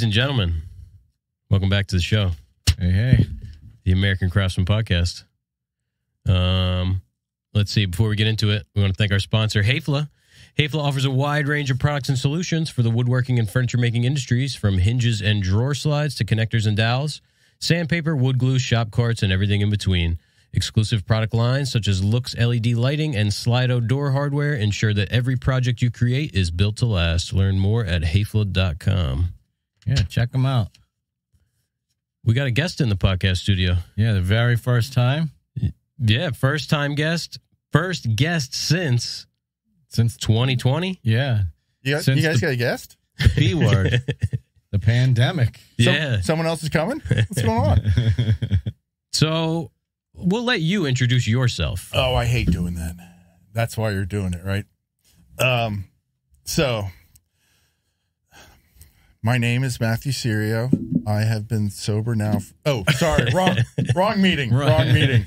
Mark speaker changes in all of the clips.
Speaker 1: Ladies and gentlemen, welcome back to the show.
Speaker 2: Hey.
Speaker 1: The American Craftsman Podcast. Let's see. Before we get into it, we want to thank our sponsor, Hafele. Hafele offers a wide range of products and solutions for the woodworking and furniture-making industries, from hinges and drawer slides to connectors and dowels, sandpaper, wood glue, shop carts, and everything in between. Exclusive product lines such as Lux LED lighting and Slido door hardware ensure that every project you create is built to last. Learn more at hafele.com.
Speaker 2: Yeah, check them out.
Speaker 1: We got a guest in the podcast studio.
Speaker 2: Yeah, the very first time.
Speaker 1: Yeah, first-time guest. First guest since 2020.
Speaker 2: Yeah.
Speaker 3: You guys got a guest?
Speaker 2: The P word. The pandemic.
Speaker 1: Yeah.
Speaker 3: Someone else is coming? What's going on?
Speaker 1: So we'll let you introduce yourself.
Speaker 3: Oh, I hate doing that. That's why you're doing it, right? So, my name is Matthew Serio. I have been sober now. Wrong meeting.
Speaker 1: Right.
Speaker 3: Wrong meeting.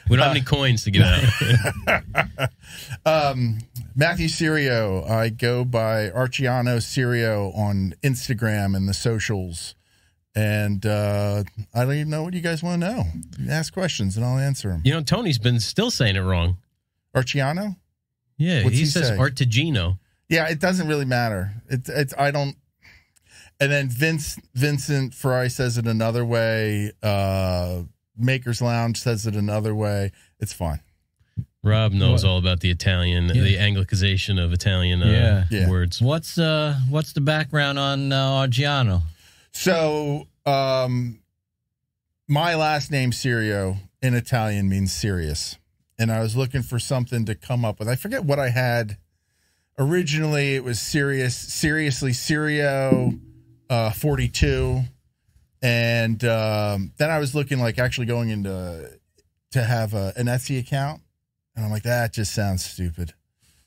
Speaker 1: We don't have any coins to give out.
Speaker 3: Matthew Serio. I go by Arciano Serio on Instagram and the socials. And I don't even know what you guys want to know. Ask questions and I'll answer them.
Speaker 1: You know, Tony's been still saying it wrong.
Speaker 3: Arciano?
Speaker 1: Yeah,
Speaker 3: What's
Speaker 1: he
Speaker 3: he
Speaker 1: says
Speaker 3: say?
Speaker 1: Artigino.
Speaker 3: Yeah, it doesn't really matter. I don't. And then Vincent Fry says it another way. Maker's Lounge says it another way. It's fine.
Speaker 1: Rob knows all about the Italian, the Anglicization of Italian words.
Speaker 2: What's the background on Argiano?
Speaker 3: So, my last name, Serio, in Italian means serious. And I was looking for something to come up with. I forget what I had. Originally, it was seriously Serio, 42. And then I was looking like actually going into to have an Etsy account. And I'm like, that just sounds stupid.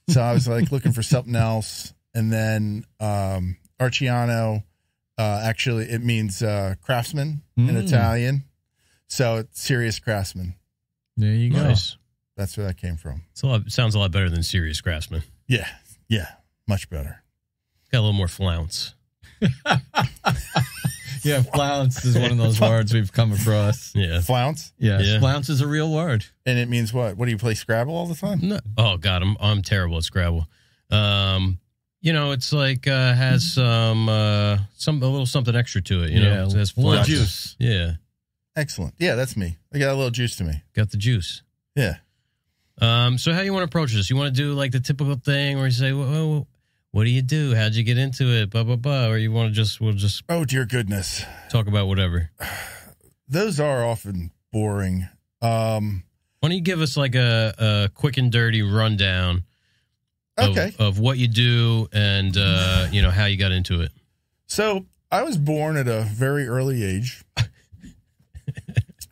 Speaker 3: So I was like looking for something else. And then Arciano, actually, it means craftsman in Italian. So it's serious craftsman.
Speaker 2: There you go.
Speaker 1: Nice.
Speaker 3: That's where that came from.
Speaker 1: Sounds a lot better than serious craftsman.
Speaker 3: Yeah, much better.
Speaker 1: Got a little more flounce.
Speaker 2: Yeah, flounce is one of those words we've come across.
Speaker 1: Yeah.
Speaker 3: Flounce?
Speaker 2: Yeah, flounce is a real word.
Speaker 3: And it means what? What, do you play Scrabble all the time?
Speaker 1: No. Oh, God, I'm terrible at Scrabble. You know, it's like has a little something extra to it. You know, it has flounce.
Speaker 2: Juice.
Speaker 1: Yeah.
Speaker 3: Excellent. Yeah, that's me. I got a little juice to me.
Speaker 1: Got the juice.
Speaker 3: Yeah.
Speaker 1: So how you want to approach this? You want to do like the typical thing where you say, well, what do you do? How'd you get into it? Blah, blah, blah. Or you want to we'll just
Speaker 3: Oh, dear goodness.
Speaker 1: talk about whatever.
Speaker 3: Those are often boring.
Speaker 1: Why don't you give us like a quick and dirty rundown of what you do and, you know, how you got into it?
Speaker 3: So I was born at a very early age.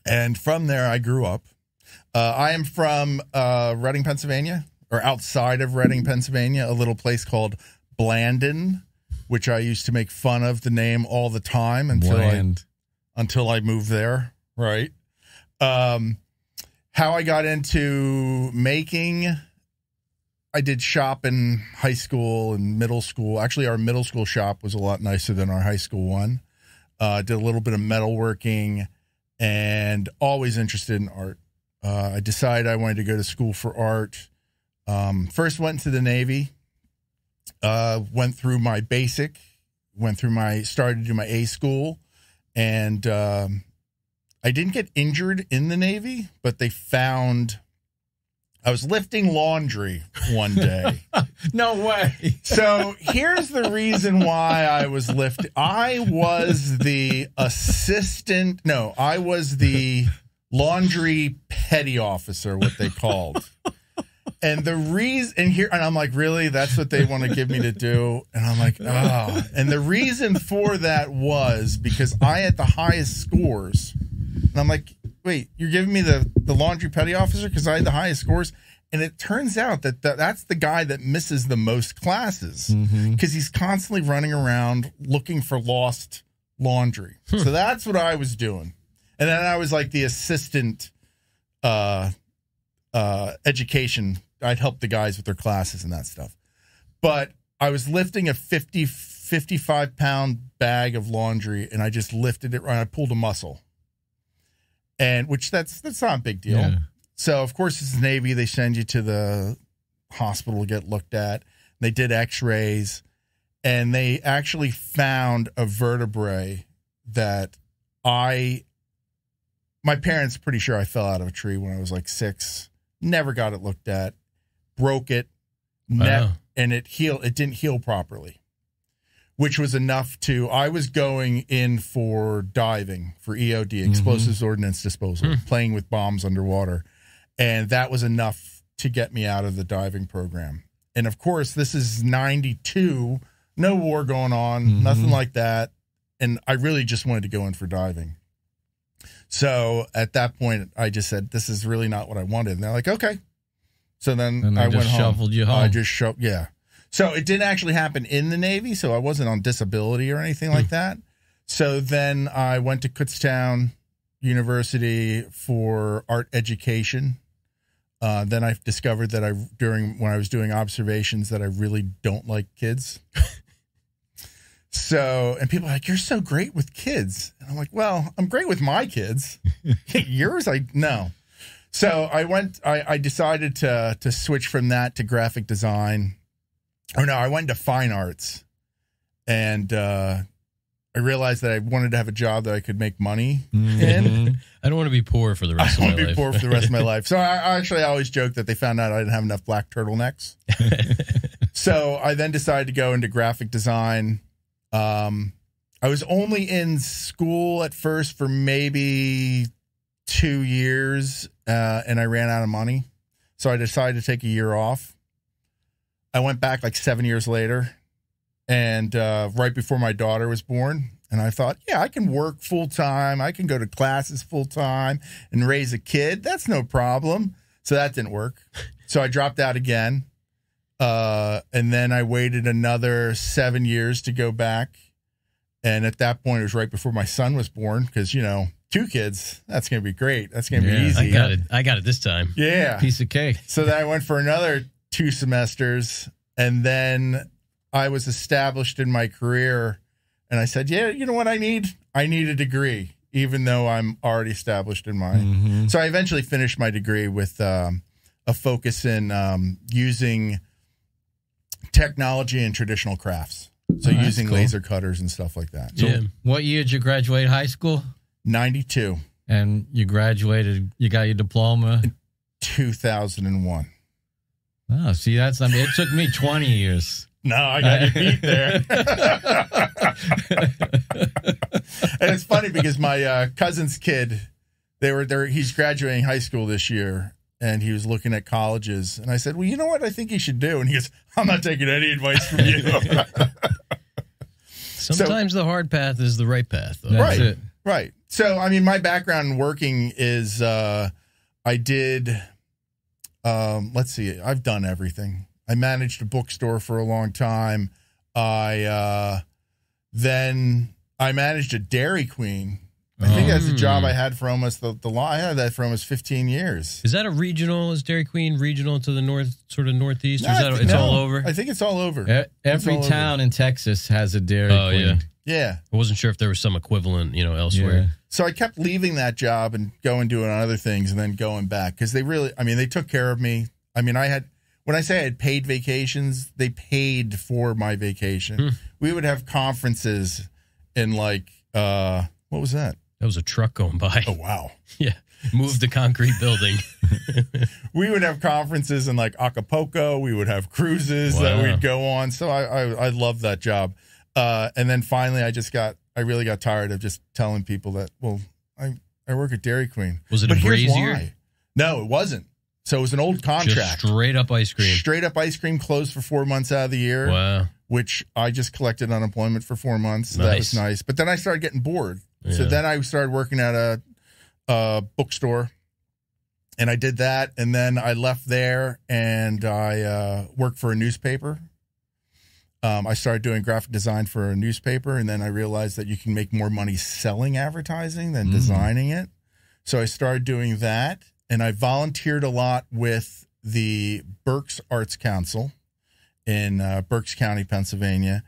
Speaker 3: And from there, I grew up. I am from Reading, Pennsylvania, or outside of Reading, Pennsylvania, a little place called Blandon, which I used to make fun of the name all the time until I moved there. Right. How I got into making, I did shop in high school and middle school. Actually, our middle school shop was a lot nicer than our high school one. Did a little bit of metalworking and always interested in art. I decided I wanted to go to school for art. First went into the Navy, went through my basic, started to do my A school, and I didn't get injured in the Navy, but they found I was lifting laundry one day.
Speaker 2: No way.
Speaker 3: So here's the reason why I was lifting. I was the laundry petty officer, what they called. And the reason, and I'm like, really? That's what they want to give me to do? And I'm like, oh. And the reason for that was because I had the highest scores. And I'm like, wait, you're giving me the laundry petty officer because I had the highest scores? And it turns out that's the guy that misses the most classes because he's constantly running around looking for lost laundry. So that's what I was doing. And then I was like the assistant education. I'd help the guys with their classes and that stuff. But I was lifting a 55-pound bag of laundry, and I just lifted it right. I pulled a muscle, and which that's not a big deal.
Speaker 2: Yeah.
Speaker 3: So of course it's the Navy. They send you to the hospital to get looked at. They did X-rays, and they actually found a vertebrae that my parents pretty sure I fell out of a tree when I was like 6. Never got it looked at. Broke it. And it healed. It didn't heal properly, which was enough to. I was going in for diving for EOD, explosives ordnance disposal, playing with bombs underwater, and that was enough to get me out of the diving program. And of course, this is '92, no war going on, nothing like that, and I really just wanted to go in for diving. So at that point, I just said, "This is really not what I wanted." And they're like, "Okay." So then I went home.
Speaker 2: Shuffled you home.
Speaker 3: I just yeah. So it didn't actually happen in the Navy, so I wasn't on disability or anything like that. So then I went to Kutztown University for art education. Then I discovered that when I was doing observations that I really don't like kids. So, and people are like, "You're so great with kids." And I'm like, "Well, I'm great with my kids. Yours, no." So I decided to switch from that to graphic design. Or no, I went to fine arts. And I realized that I wanted to have a job that I could make money in.
Speaker 1: I don't want to be poor for the rest of my life. I don't want to be
Speaker 3: poor for the rest of my life. So I always joke that they found out I didn't have enough black turtlenecks. So I then decided to go into graphic design. I was only in school at first for maybe 2 years, and I ran out of money. So I decided to take a year off. I went back like 7 years later, and right before my daughter was born. And I thought, yeah, I can work full time. I can go to classes full time and raise a kid. That's no problem. So that didn't work. So I dropped out again. And then I waited another 7 years to go back. And at that point, it was right before my son was born because, 2 kids, that's going to be great. That's going to be easy.
Speaker 1: I got it this time.
Speaker 3: Yeah.
Speaker 2: Piece of cake.
Speaker 3: So then I went for another 2 semesters, and then I was established in my career, and I said, yeah, you know what I need? I need a degree, even though I'm already established in mine. So I eventually finished my degree with a focus in using technology and traditional crafts. So using laser cutters and stuff like that.
Speaker 2: So what year did you graduate high school?
Speaker 3: 92.
Speaker 2: And you graduated, you got your diploma?
Speaker 3: 2001.
Speaker 2: Oh, see, it took me 20 years.
Speaker 3: No, I got you beat there. And it's funny because my cousin's kid, he's graduating high school this year, and he was looking at colleges. And I said, well, you know what I think he should do? And he goes, I'm not taking any advice from you.
Speaker 1: Sometimes the hard path is the right path, though.
Speaker 2: That's it.
Speaker 3: Right. So, I mean, my background in working is I did, let's see, I've done everything. I managed a bookstore for a long time. Then I managed a Dairy Queen. I think that's a job I had for almost I had that for almost 15 years.
Speaker 1: Is that is Dairy Queen regional to the north, sort of northeast? Or it's all over?
Speaker 3: I think it's all over.
Speaker 2: Every town in Texas has a Dairy Queen.
Speaker 3: Yeah.
Speaker 1: I wasn't sure if there was some equivalent, elsewhere.
Speaker 3: Yeah. So I kept leaving that job and going doing other things and then going back because they took care of me. I mean, when I say I had paid vacations, they paid for my vacation. We would have conferences in what was that?
Speaker 1: That was a truck going by.
Speaker 3: Oh, wow.
Speaker 1: Yeah. Moved the concrete building.
Speaker 3: We would have conferences in Acapulco. We would have cruises that we'd go on. So I loved that job. And then finally I really got tired of just telling people that, well, I work at Dairy Queen.
Speaker 1: Was it a brazier?
Speaker 3: No, it wasn't. So it was an old contract.
Speaker 1: Just straight up ice cream.
Speaker 3: Straight up ice cream, closed for 4 months out of the year.
Speaker 1: Wow.
Speaker 3: Which I just collected unemployment for 4 months. So
Speaker 1: nice.
Speaker 3: That was nice. But then I started getting bored. Yeah. So then I started working at a bookstore. And I did that. And then I left there and I worked for a newspaper. I started doing graphic design for a newspaper. And then I realized that you can make more money selling advertising than designing it. So I started doing that. And I volunteered a lot with the Berks Arts Council in Berks County, Pennsylvania.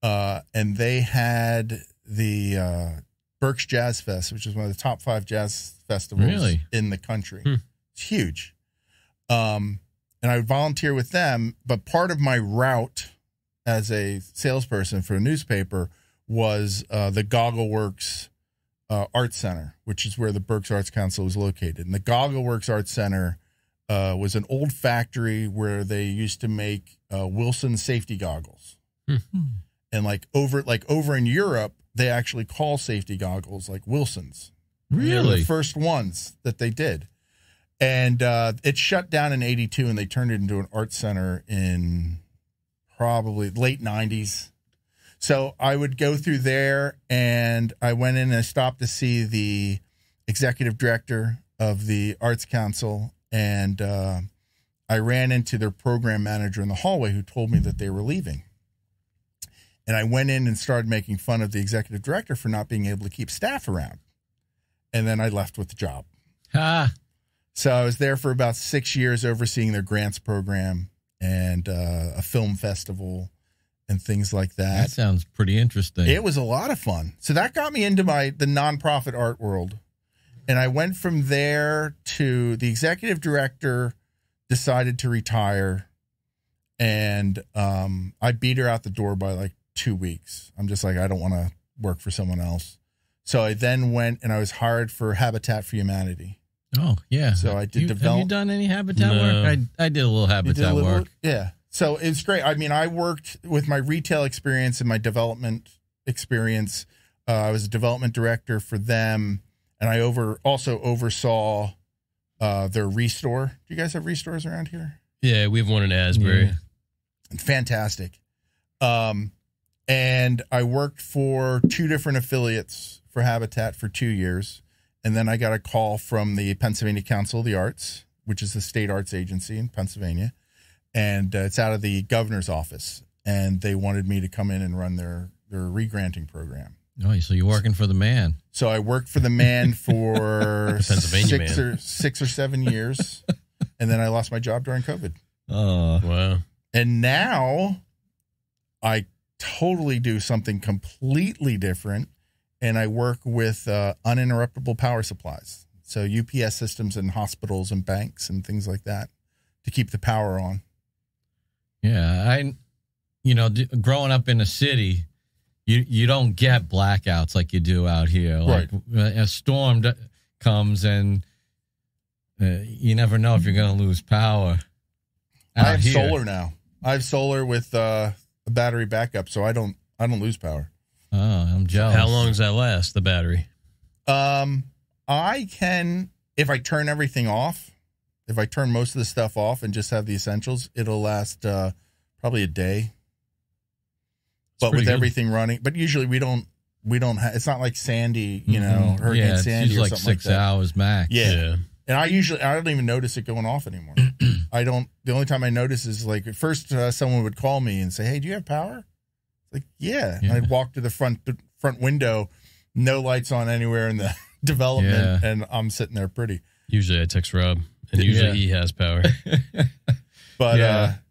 Speaker 3: And they had the Berks Jazz Fest, which is one of the top 5 jazz festivals in the country. It's huge. And I would volunteer with them, but part of my route as a salesperson for a newspaper was the Goggle Works Arts Center, which is where the Berks Arts Council was located. And the Goggle Works Arts Center was an old factory where they used to make Wilson safety goggles. And like over in Europe, they actually call safety goggles like Wilsons.
Speaker 2: Really?
Speaker 3: The first ones that they did. And it shut down in 82, and they turned it into an art center in probably late 90s. So I would go through there, and I went in and I stopped to see the executive director of the Arts Council, and I ran into their program manager in the hallway who told me that they were leaving. And I went in and started making fun of the executive director for not being able to keep staff around. And then I left with the job. So I was there for about 6 years overseeing their grants program and a film festival and things like that.
Speaker 2: That sounds pretty interesting.
Speaker 3: It was a lot of fun. So that got me into the nonprofit art world. And I went from there to the executive director decided to retire. And I beat her out the door by like 2 weeks. I'm just like, I don't want to work for someone else. So I then went and I was hired for Habitat for Humanity.
Speaker 2: Oh, yeah.
Speaker 3: So I did
Speaker 2: Have you done any Habitat work? I did a little Habitat work.
Speaker 3: Yeah. So it's great. I mean, I worked with my retail experience and my development experience. I was a development director for them, and I also oversaw their restore. Do you guys have restores around here?
Speaker 1: Yeah, we have one in Asbury.
Speaker 3: Yeah. Fantastic. And I worked for 2 different affiliates for Habitat for 2 years. And then I got a call from the Pennsylvania Council of the Arts, which is the state arts agency in Pennsylvania. And it's out of the governor's office. And they wanted me to come in and run their re-granting program.
Speaker 2: Oh, so you're working for the man.
Speaker 3: So I worked for the man for
Speaker 1: Pennsylvania
Speaker 3: 6 or 7 years. And then I lost my job during COVID.
Speaker 2: Oh,
Speaker 1: wow.
Speaker 3: And now I totally do something completely different. And I work with uninterruptible power supplies. So UPS systems in hospitals and banks and things like that to keep the power on.
Speaker 2: Yeah. Growing up in a city, you don't get blackouts like you do out here. Like a storm comes and you never know if you're going to lose power.
Speaker 3: I have solar now. I have solar with a battery backup, so I don't lose power.
Speaker 2: Oh, I'm jealous.
Speaker 1: How long does that last, the battery?
Speaker 3: I can, if I turn everything off, if I turn most of the stuff off and just have the essentials, it'll last probably a day. But with everything running, but usually we don't have, it's not like Sandy, Hurricane Sandy or
Speaker 2: like
Speaker 3: something like that.
Speaker 2: 6 hours max.
Speaker 3: Yeah. And I don't even notice it going off anymore. The only time I notice is like at first someone would call me and say, "Hey, do you have power?" Like, yeah. And I'd walk to the front window, no lights on anywhere in the development, and I'm sitting there pretty.
Speaker 1: Usually I text Rob, and usually he has power.
Speaker 3: But,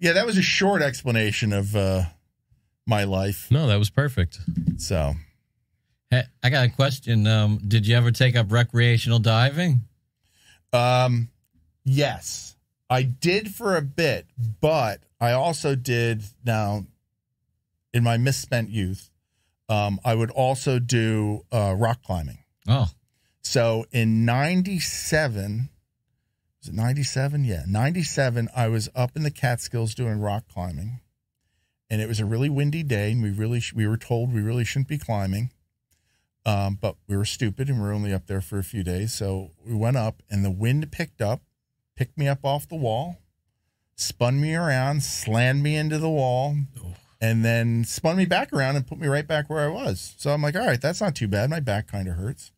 Speaker 3: that was a short explanation of my life.
Speaker 1: No, that was perfect.
Speaker 3: So.
Speaker 2: Hey, I got a question. Did you ever take up recreational diving?
Speaker 3: Yes. I did for a bit, but I also did now... In my misspent youth, I would also do rock climbing.
Speaker 2: Oh.
Speaker 3: So in 97, was it 97? Yeah, 97, I was up in the Catskills doing rock climbing. And it was a really windy day, and we were told we really shouldn't be climbing. But we were stupid, and we were only up there for a few days. So we went up, and the wind picked me up off the wall, spun me around, slammed me into the wall. Oh. And then spun me back around and put me right back where I was. So I'm like, all right, that's not too bad. My back kind of hurts.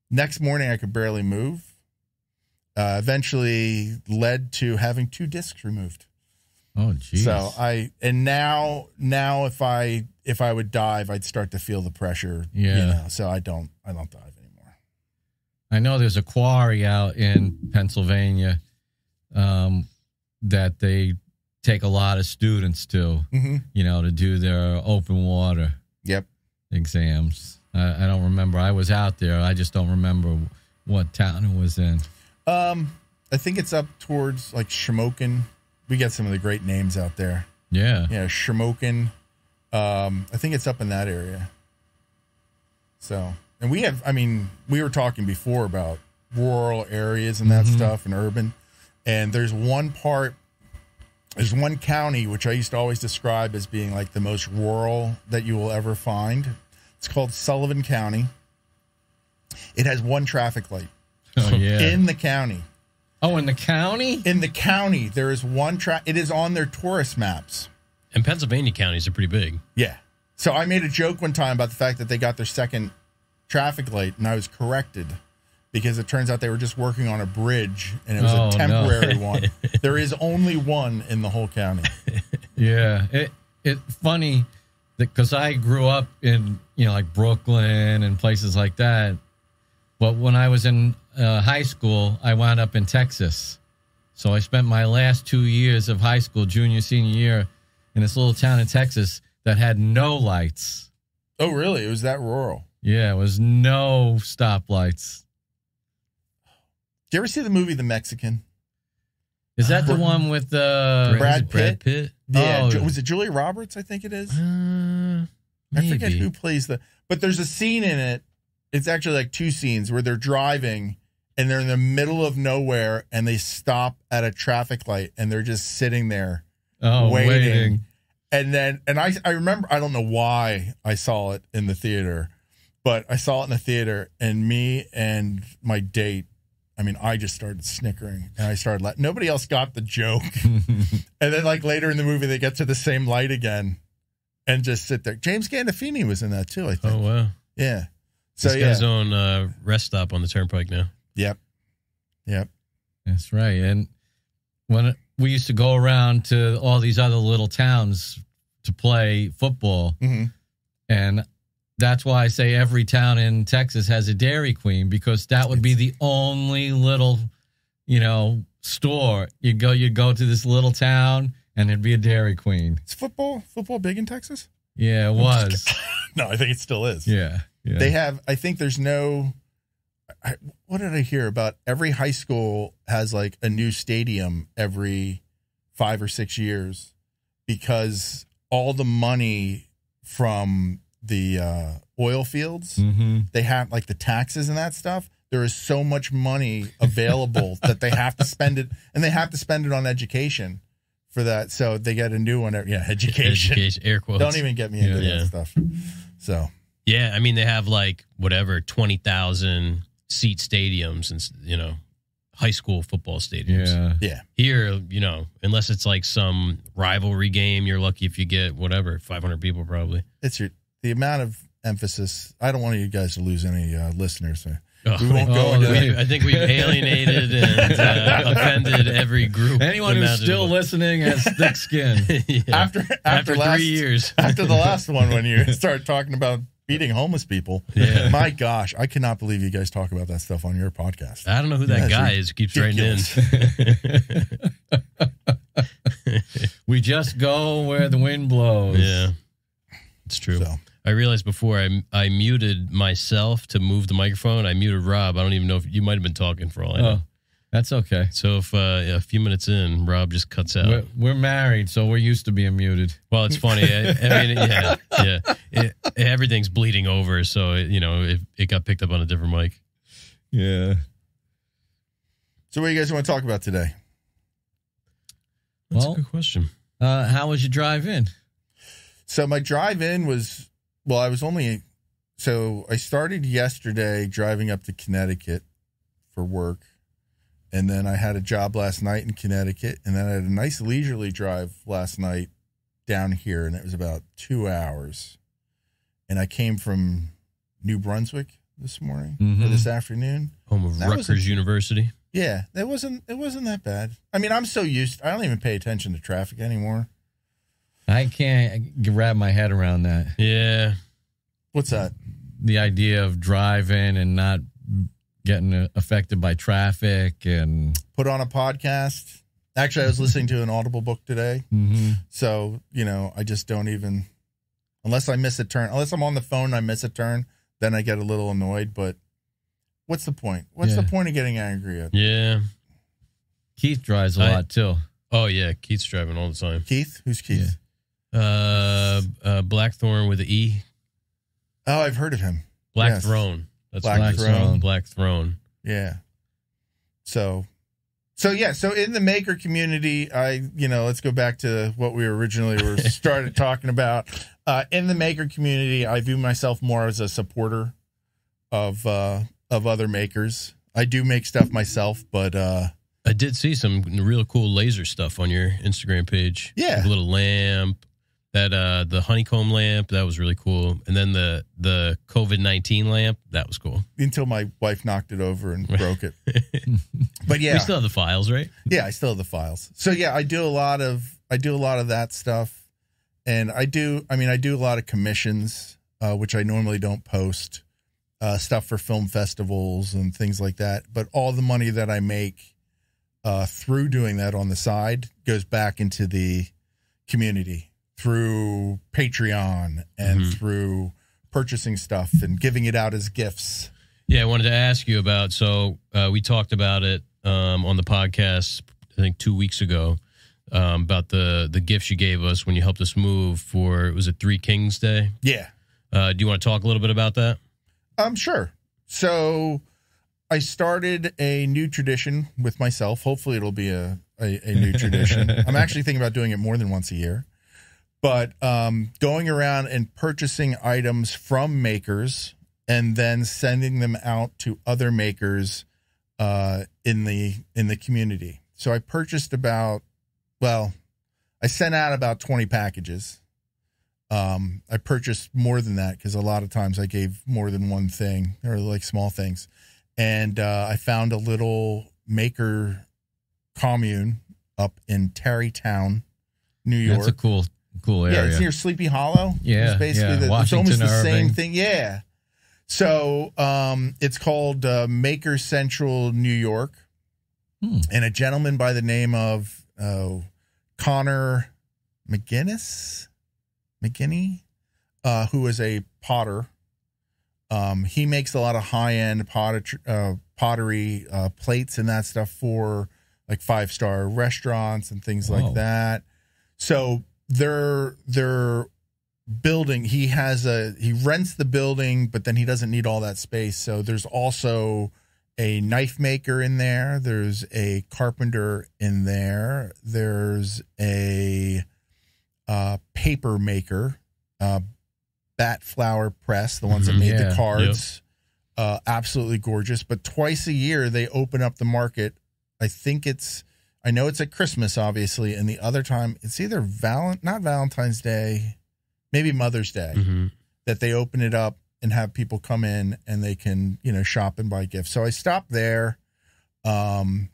Speaker 3: Next morning, I could barely move. Eventually led to having 2 discs removed.
Speaker 2: Oh, geez.
Speaker 3: So now if I would dive, I'd start to feel the pressure.
Speaker 2: Yeah.
Speaker 3: So I don't dive anymore.
Speaker 2: I know there's a quarry out in Pennsylvania that they take a lot of students to, to do their open water exams. I don't remember. I was out there. I just don't remember what town it was in.
Speaker 3: I think it's up towards like Shamokin. We got some of the great names out there.
Speaker 2: Yeah.
Speaker 3: Yeah, Shamokin. I think it's up in that area. So, and we were talking before about rural areas and that stuff and urban. And there's one county which I used to always describe as being like the most rural that you will ever find. It's called Sullivan County. It has one traffic light.
Speaker 2: Oh, yeah.
Speaker 3: In the county.
Speaker 2: Oh, in the county?
Speaker 3: In the county, there is one it is on their tourist maps.
Speaker 1: And Pennsylvania counties are pretty big.
Speaker 3: Yeah. So I made a joke one time about the fact that they got their second traffic light, and I was corrected because it turns out they were just working on a bridge, and it was a temporary one. There is only one in the whole county.
Speaker 2: Yeah. It's funny because I grew up in, like Brooklyn and places like that. But when I was in high school, I wound up in Texas. So I spent my last 2 years of high school, junior, senior year, in this little town in Texas that had no lights.
Speaker 3: Oh, really? It was that rural?
Speaker 2: Yeah, it was no stoplights.
Speaker 3: Did you ever see the movie The Mexican?
Speaker 2: Is that the one with
Speaker 3: Brad
Speaker 1: Pitt?
Speaker 3: Yeah.
Speaker 2: Oh.
Speaker 3: Was it Julia Roberts? I think it is.
Speaker 1: Maybe.
Speaker 3: I forget who plays but there's a scene in it. It's actually like two scenes where they're driving and they're in the middle of nowhere and they stop at a traffic light and they're just sitting there waiting. And I remember, I don't know why I saw it in the theater, but I saw it in the theater and me and my date, I just started snickering and I started laughing. Nobody else got the joke. And then like later in the movie, they get to the same light again and just sit there. James Gandolfini was in that too, I think.
Speaker 1: Oh, wow.
Speaker 3: Yeah. So
Speaker 1: he's got his own rest stop on the turnpike now.
Speaker 3: Yep.
Speaker 2: That's right. And when we used to go around to all these other little towns to play football, and that's why I say every town in Texas has a Dairy Queen, because that would be the only little, store. You'd go to this little town and there'd be a Dairy Queen.
Speaker 3: Is football big in Texas?
Speaker 2: Yeah, it was.
Speaker 3: No, I think it still is.
Speaker 2: Yeah.
Speaker 3: They have, I think there's what did I hear about? Every high school has like a new stadium every 5 or 6 years because all the money from the oil fields, they have like the taxes and that stuff. There is so much money available that they have to spend it, and they have to spend it on education for that. So they get a new one. Yeah, education.
Speaker 1: Air quotes.
Speaker 3: Don't even get me into that stuff. So.
Speaker 1: Yeah, they have like 20,000 seat stadiums and high school football stadiums.
Speaker 3: Yeah.
Speaker 1: Here, unless it's like some rivalry game, you're lucky if you get 500 people probably.
Speaker 3: It's the amount of emphasis. I don't want you guys to lose any listeners. So we won't go into that.
Speaker 1: I think we've alienated and offended every group.
Speaker 2: Anyone who's still listening has thick skin.
Speaker 3: Yeah. After
Speaker 1: 3 years.
Speaker 3: After the last one, when you start talking about beating homeless people.
Speaker 1: Yeah.
Speaker 3: My gosh, I cannot believe you guys talk about that stuff on your podcast.
Speaker 1: I don't know who that guy is who keeps writing in.
Speaker 2: We just go where the wind blows.
Speaker 1: Yeah, it's true. So. I realized before I muted myself to move the microphone. I muted Rob. I don't even know if you might have been talking for all I know.
Speaker 2: That's okay.
Speaker 1: So if a few minutes in, Rob just cuts out.
Speaker 2: We're married, so we're used to being muted.
Speaker 1: Well, it's funny. Everything's bleeding over, so it got picked up on a different mic.
Speaker 2: Yeah.
Speaker 3: So what do you guys want to talk about today?
Speaker 1: That's a good question.
Speaker 2: How was your drive in?
Speaker 3: So my drive in was, I started yesterday driving up to Connecticut for work. And then I had a job last night in Connecticut. And then I had a nice leisurely drive last night down here. And it was about 2 hours. And I came from New Brunswick this morning or this afternoon.
Speaker 1: Home of Rutgers University.
Speaker 3: Yeah, it wasn't that bad. I'm so used. I don't even pay attention to traffic anymore.
Speaker 2: I can't wrap my head around that.
Speaker 1: Yeah.
Speaker 3: What's that?
Speaker 2: The idea of driving and not getting affected by traffic and
Speaker 3: put on a podcast Actually, I was listening to an Audible book today.
Speaker 2: Mm-hmm.
Speaker 3: So, I just don't even, unless I miss a turn, unless I'm on the phone and I miss a turn, then I get a little annoyed. But what's the point? What's the point of getting angry at?
Speaker 1: Yeah.
Speaker 2: Keith drives a lot, too.
Speaker 1: Oh, yeah. Keith's driving all the time.
Speaker 3: Keith? Who's Keith?
Speaker 1: Blackthorn with an E.
Speaker 3: Oh, I've heard of him.
Speaker 1: Black Throne. That's
Speaker 3: Black Throne.
Speaker 1: Black Throne.
Speaker 3: Yeah. So in the maker community, let's go back to what we originally started talking about. In the maker community, I view myself more as a supporter of other makers. I do make stuff myself, but
Speaker 1: I did see some real cool laser stuff on your Instagram page.
Speaker 3: Yeah,
Speaker 1: like a little lamp, that the honeycomb lamp, that was really cool, and then the COVID-19 lamp, that was cool.
Speaker 3: Until my wife knocked it over and broke it. But yeah,
Speaker 1: we still have the files, right?
Speaker 3: Yeah, I still have the files. So yeah, I do a lot of that stuff, and I do a lot of commissions, which I normally don't post, stuff for film festivals and things like that. But all the money that I make through doing that on the side goes back into the community through Patreon and through purchasing stuff and giving it out as gifts.
Speaker 1: Yeah, I wanted to ask you about, so we talked about it on the podcast, I think 2 weeks ago, about the gifts you gave us when you helped us move for, was it Three Kings Day?
Speaker 3: Yeah.
Speaker 1: Do you want to talk a little bit about that?
Speaker 3: Sure. So I started a new tradition with myself. Hopefully it'll be a new tradition. I'm actually thinking about doing it more than once a year. But going around and purchasing items from makers and then sending them out to other makers in the community. So I purchased I sent out about 20 packages. I purchased more than that because a lot of times I gave more than one thing, or like small things. And I found a little maker commune up in Tarrytown, New York.
Speaker 2: That's a cool area.
Speaker 3: Yeah, it's near Sleepy Hollow.
Speaker 2: Yeah,
Speaker 3: it's basically it's almost the same thing. Yeah. So it's called Maker Central, New York, and a gentleman by the name of Connor McGinney, who is a potter. He makes a lot of high-end pottery plates and that stuff for like 5-star restaurants and things like that. So they're building. He rents the building, but then he doesn't need all that space. So there's also a knife maker in there. There's a carpenter in there. There's a paper maker, bat flower press, the ones that made the cards. Yep. Absolutely gorgeous. But twice a year they open up the market. I know it's at Christmas, obviously, and the other time it's either not Valentine's Day, maybe Mother's Day, that they open it up and have people come in and they can, shop and buy gifts. So I stopped there. And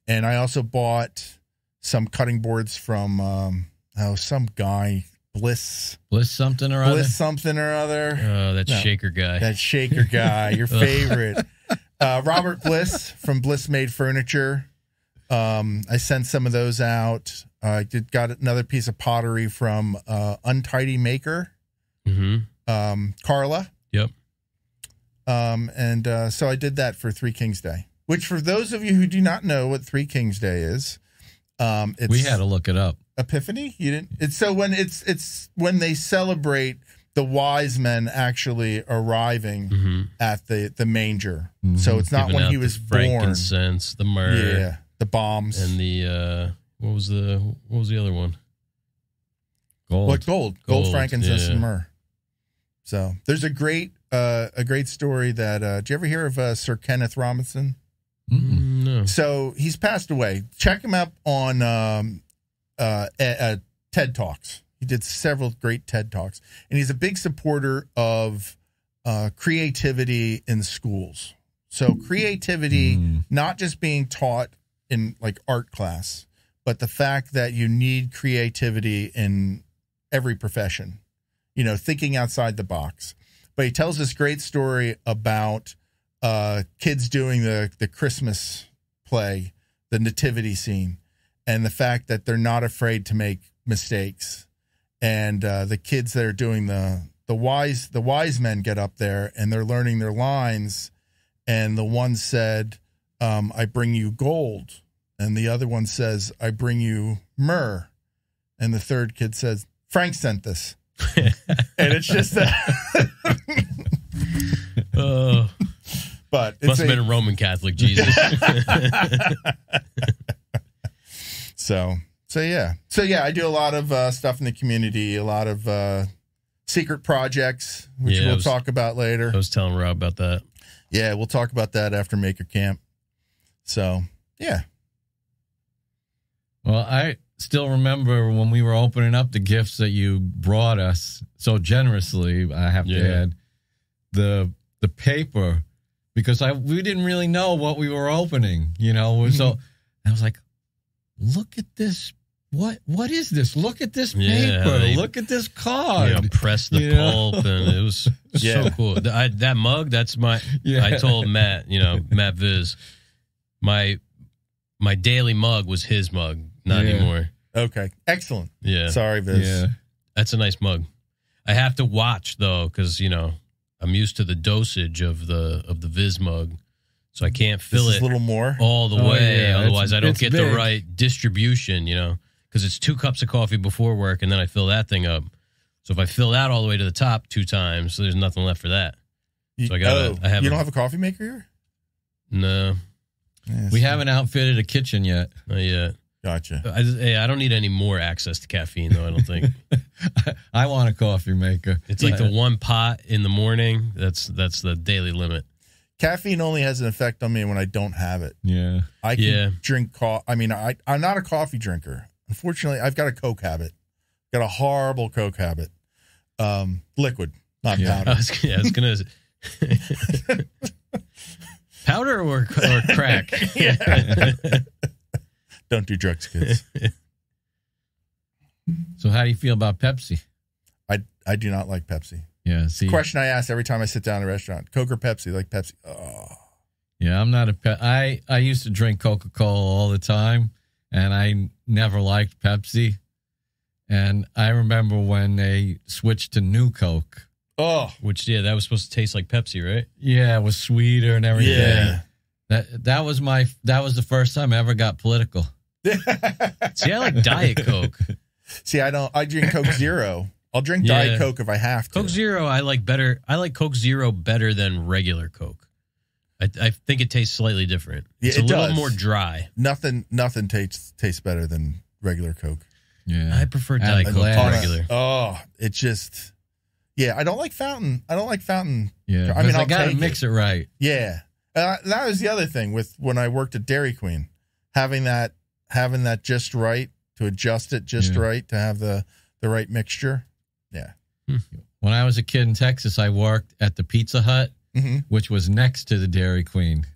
Speaker 3: I also bought some cutting boards from some guy, Bliss something or other.
Speaker 1: Oh, Shaker guy.
Speaker 3: That Shaker guy, your favorite. Robert Bliss from Bliss Made Furniture. I sent some of those out. I got another piece of pottery from Untidy Maker. Carla.
Speaker 1: Yep.
Speaker 3: So I did that for Three Kings Day, which for those of you who do not know what Three Kings Day is,
Speaker 2: we had to look it up.
Speaker 3: Epiphany? You didn't? It's when they celebrate the wise men actually arriving at the manger. So it's not when he was born.
Speaker 1: Frankincense, the myrrh.
Speaker 3: Yeah. The bombs.
Speaker 1: And the what was the other one?
Speaker 3: Gold, frankincense, and myrrh. So there's a great story that did you ever hear of Sir Kenneth Robinson?
Speaker 1: No.
Speaker 3: So he's passed away. Check him up on TED Talks. He did several great TED Talks, and he's a big supporter of creativity in schools. So creativity, not just being taught in like art class, but the fact that you need creativity in every profession, thinking outside the box. But he tells this great story about kids doing the Christmas play, the nativity scene. and the fact that they're not afraid to make mistakes. And the kids that are doing the wise men get up there and they're learning their lines. And the one said, I bring you gold. And the other one says, I bring you myrrh. And the third kid says, Frank sent this. And it's just that. But it
Speaker 1: must have been a Roman Catholic Jesus.
Speaker 3: So yeah, I do a lot of stuff in the community, a lot of secret projects, which we'll talk about later.
Speaker 1: I was telling Rob about that.
Speaker 3: Yeah, we'll talk about that after Maker Camp. So yeah.
Speaker 2: Well, I still remember when we were opening up the gifts that you brought us so generously. I have to add the paper, because we didn't really know what we were opening. So I was like, look at this. What is this? Look at this paper. Look at this card.
Speaker 1: Press the pulp, and it was so cool. That mug, that's my. Yeah. I told Matt, Matt Viz, my daily mug was his mug, not anymore.
Speaker 3: Okay, excellent.
Speaker 1: Yeah,
Speaker 3: sorry, Viz. Yeah,
Speaker 1: that's a nice mug. I have to watch though, because I'm used to the dosage of the Viz mug. So I can't fill it
Speaker 3: a little more
Speaker 1: all the way. Yeah. Otherwise, I don't get the right distribution, because it's 2 cups of coffee before work, and then I fill that thing up. So if I fill that all the way to the top 2 times, there's nothing left for that. So
Speaker 3: you don't have a coffee maker here?
Speaker 1: No.
Speaker 3: Yeah,
Speaker 2: we haven't outfitted a kitchen yet.
Speaker 1: Not yet.
Speaker 3: Gotcha.
Speaker 1: I don't need any more access to caffeine, though, I don't think.
Speaker 2: I want a coffee maker.
Speaker 1: It's like the 1 pot in the morning. That's the daily limit.
Speaker 3: Caffeine only has an effect on me when I don't have it.
Speaker 2: Yeah.
Speaker 3: I can drink coffee. I mean, I'm not a coffee drinker. Unfortunately, I've got a Coke habit. Got a horrible Coke habit. Liquid, not powder.
Speaker 1: I was going to... Powder or crack?
Speaker 3: Don't do drugs, kids.
Speaker 2: So how do you feel about Pepsi?
Speaker 3: I do not like Pepsi.
Speaker 2: Yeah, see,
Speaker 3: question I ask every time I sit down in a restaurant: Coke or Pepsi? Like Pepsi? Oh,
Speaker 2: yeah, I'm not I used to drink Coca-Cola all the time, and I never liked Pepsi. And I remember when they switched to New Coke.
Speaker 3: Oh,
Speaker 1: which that was supposed to taste like Pepsi, right?
Speaker 2: Yeah, it was sweeter and everything.
Speaker 3: Yeah,
Speaker 2: that was the first time I ever got political.
Speaker 1: See, I like Diet Coke.
Speaker 3: See, I don't. I drink Coke Zero. I'll drink Diet Coke if I have to.
Speaker 1: Coke Zero, I like better. I like Coke Zero better than regular Coke. I think it tastes slightly different. It's a little more dry.
Speaker 3: Nothing tastes better than regular Coke.
Speaker 2: Yeah,
Speaker 1: I prefer Diet Coke to regular.
Speaker 3: Oh, it just. Yeah, I don't like fountain.
Speaker 2: Yeah,
Speaker 3: I mean,
Speaker 2: I gotta mix it right.
Speaker 3: Yeah, that was the other thing with when I worked at Dairy Queen, having that just right, to adjust it just right, to have the right mixture. Yeah.
Speaker 2: When I was a kid in Texas, I worked at the Pizza Hut, which was next to the Dairy Queen.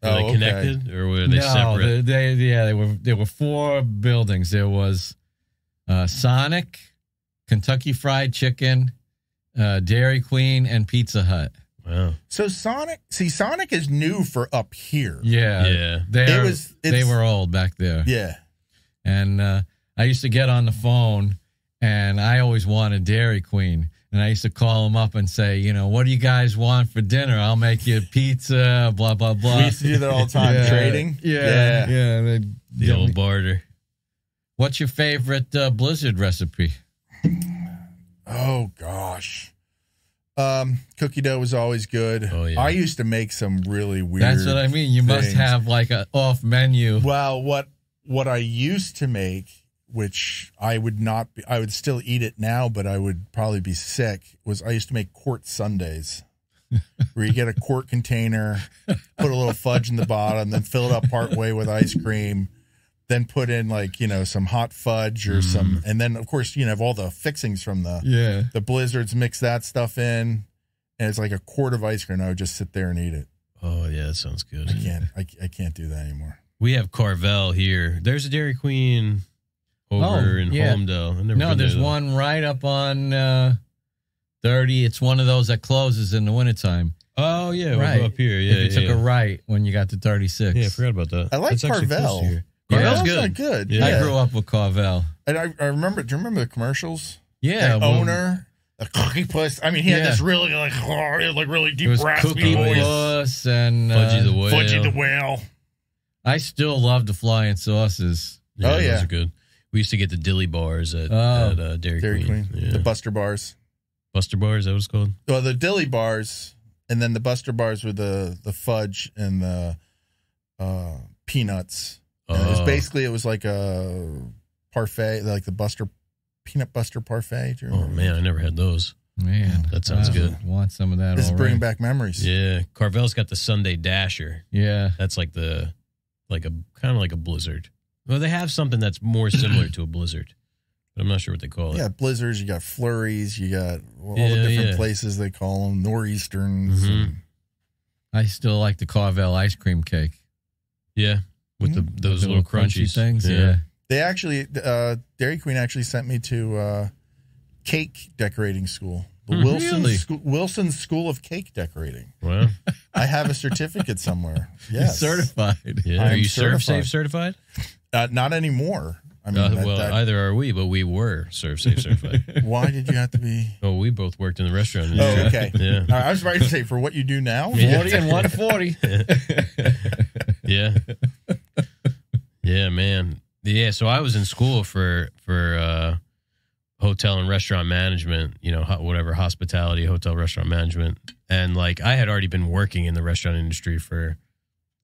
Speaker 1: Were they connected or were they separate?
Speaker 2: There were 4 buildings. There was Sonic, Kentucky Fried Chicken, Dairy Queen, and Pizza Hut.
Speaker 1: Wow.
Speaker 3: So Sonic is new for up here.
Speaker 2: Yeah. They were old back there.
Speaker 3: Yeah.
Speaker 2: And I used to get on the phone, and I always wanted Dairy Queen. And I used to call them up and say, what do you guys want for dinner? I'll make you pizza, blah, blah, blah.
Speaker 3: We used to do that all the time, trading.
Speaker 2: Yeah.
Speaker 1: The old barter.
Speaker 2: What's your favorite Blizzard recipe?
Speaker 3: Oh, gosh. Cookie dough was always good.
Speaker 1: Oh, yeah.
Speaker 3: I used to make some really weird
Speaker 2: That's what I mean. You must have like an off menu.
Speaker 3: Well, what I used to make, which I would still eat it now, but I would probably be sick, was I used to make quart sundaes. Where you get a quart container, put a little fudge in the bottom, then fill it up part way with ice cream, then put in some hot fudge or some, and then of course have all the fixings from the Blizzards, mix that stuff in, and it's like a quart of ice cream. I would just sit there and eat it.
Speaker 1: Oh yeah, that sounds good.
Speaker 3: I can't do that anymore.
Speaker 1: We have Carvel here. There's a Dairy Queen over in Holmdel.
Speaker 2: There's one right up on 30. It's one of those that closes in the wintertime.
Speaker 1: Oh, yeah.
Speaker 2: Right.
Speaker 1: We'll go up here. Yeah,
Speaker 2: you took a right when you got to 36.
Speaker 1: Yeah, I forgot about that.
Speaker 3: I like Carvel.
Speaker 1: Carvel's
Speaker 3: Carvel's
Speaker 1: good.
Speaker 3: not good.
Speaker 1: Yeah.
Speaker 2: I grew up with Carvel.
Speaker 3: And I remember. Do you remember the commercials?
Speaker 2: Yeah,
Speaker 3: The owner, the cookie puss. I mean, he had this really really
Speaker 2: it
Speaker 3: deep
Speaker 2: was
Speaker 3: raspy
Speaker 2: Cookie
Speaker 3: voice.
Speaker 2: Puss and
Speaker 1: Fudgy the Whale.
Speaker 3: Fudgy the Whale.
Speaker 2: I still love the flying saucers.
Speaker 1: Yeah,
Speaker 3: Oh, yeah.
Speaker 1: those are good. We used to get the dilly bars at Dairy Queen. Yeah.
Speaker 3: The Buster bars.
Speaker 1: Buster bars, is that what it's called?
Speaker 3: Well, the dilly bars, and then the Buster bars with the fudge and the peanuts. And it was like a parfait, like the peanut Buster parfait. Do you remember?
Speaker 1: Oh man, I never had those.
Speaker 2: Man,
Speaker 1: That sounds good.
Speaker 2: Want some of that?
Speaker 3: This is
Speaker 2: already.
Speaker 3: bringing back memories.
Speaker 1: Yeah, Carvel's got the Sunday Dasher.
Speaker 2: Yeah,
Speaker 1: That's like kind of like a Blizzard. Well, they have something that's more similar to a Blizzard, but I'm not sure what they call it.
Speaker 3: You got blizzards, you got flurries, you got all the
Speaker 1: Yeah,
Speaker 3: different
Speaker 1: yeah.
Speaker 3: places they call them, nor'easterns.
Speaker 1: Mhm.
Speaker 3: and-
Speaker 2: I still like the Carvel ice cream cake.
Speaker 1: Yeah, with those
Speaker 2: The
Speaker 1: little crunchy
Speaker 2: things. Yeah.
Speaker 3: They actually, Dairy Queen actually sent me to cake decorating school. The
Speaker 2: Really?
Speaker 3: Wilson School of Cake Decorating.
Speaker 1: Wow.
Speaker 3: I have a certificate somewhere. Yes.
Speaker 2: Certified.
Speaker 1: Yeah.
Speaker 3: I
Speaker 1: Are
Speaker 3: am
Speaker 1: you Serve
Speaker 3: certified.
Speaker 1: Safe certified?
Speaker 3: Not anymore. I mean,
Speaker 1: Either are we, but we were Serve Safe certified.
Speaker 3: why did you have to be?
Speaker 1: Oh, we both worked in the restaurant
Speaker 3: Oh,
Speaker 1: industry.
Speaker 3: okay.
Speaker 1: Yeah.
Speaker 3: I was about to say, for what you do now?
Speaker 2: 40 and 140.
Speaker 1: Yeah. Yeah, man. Yeah, so I was in school for hotel and restaurant management, whatever, hospitality, hotel, restaurant management. And like I had already been working in the restaurant industry for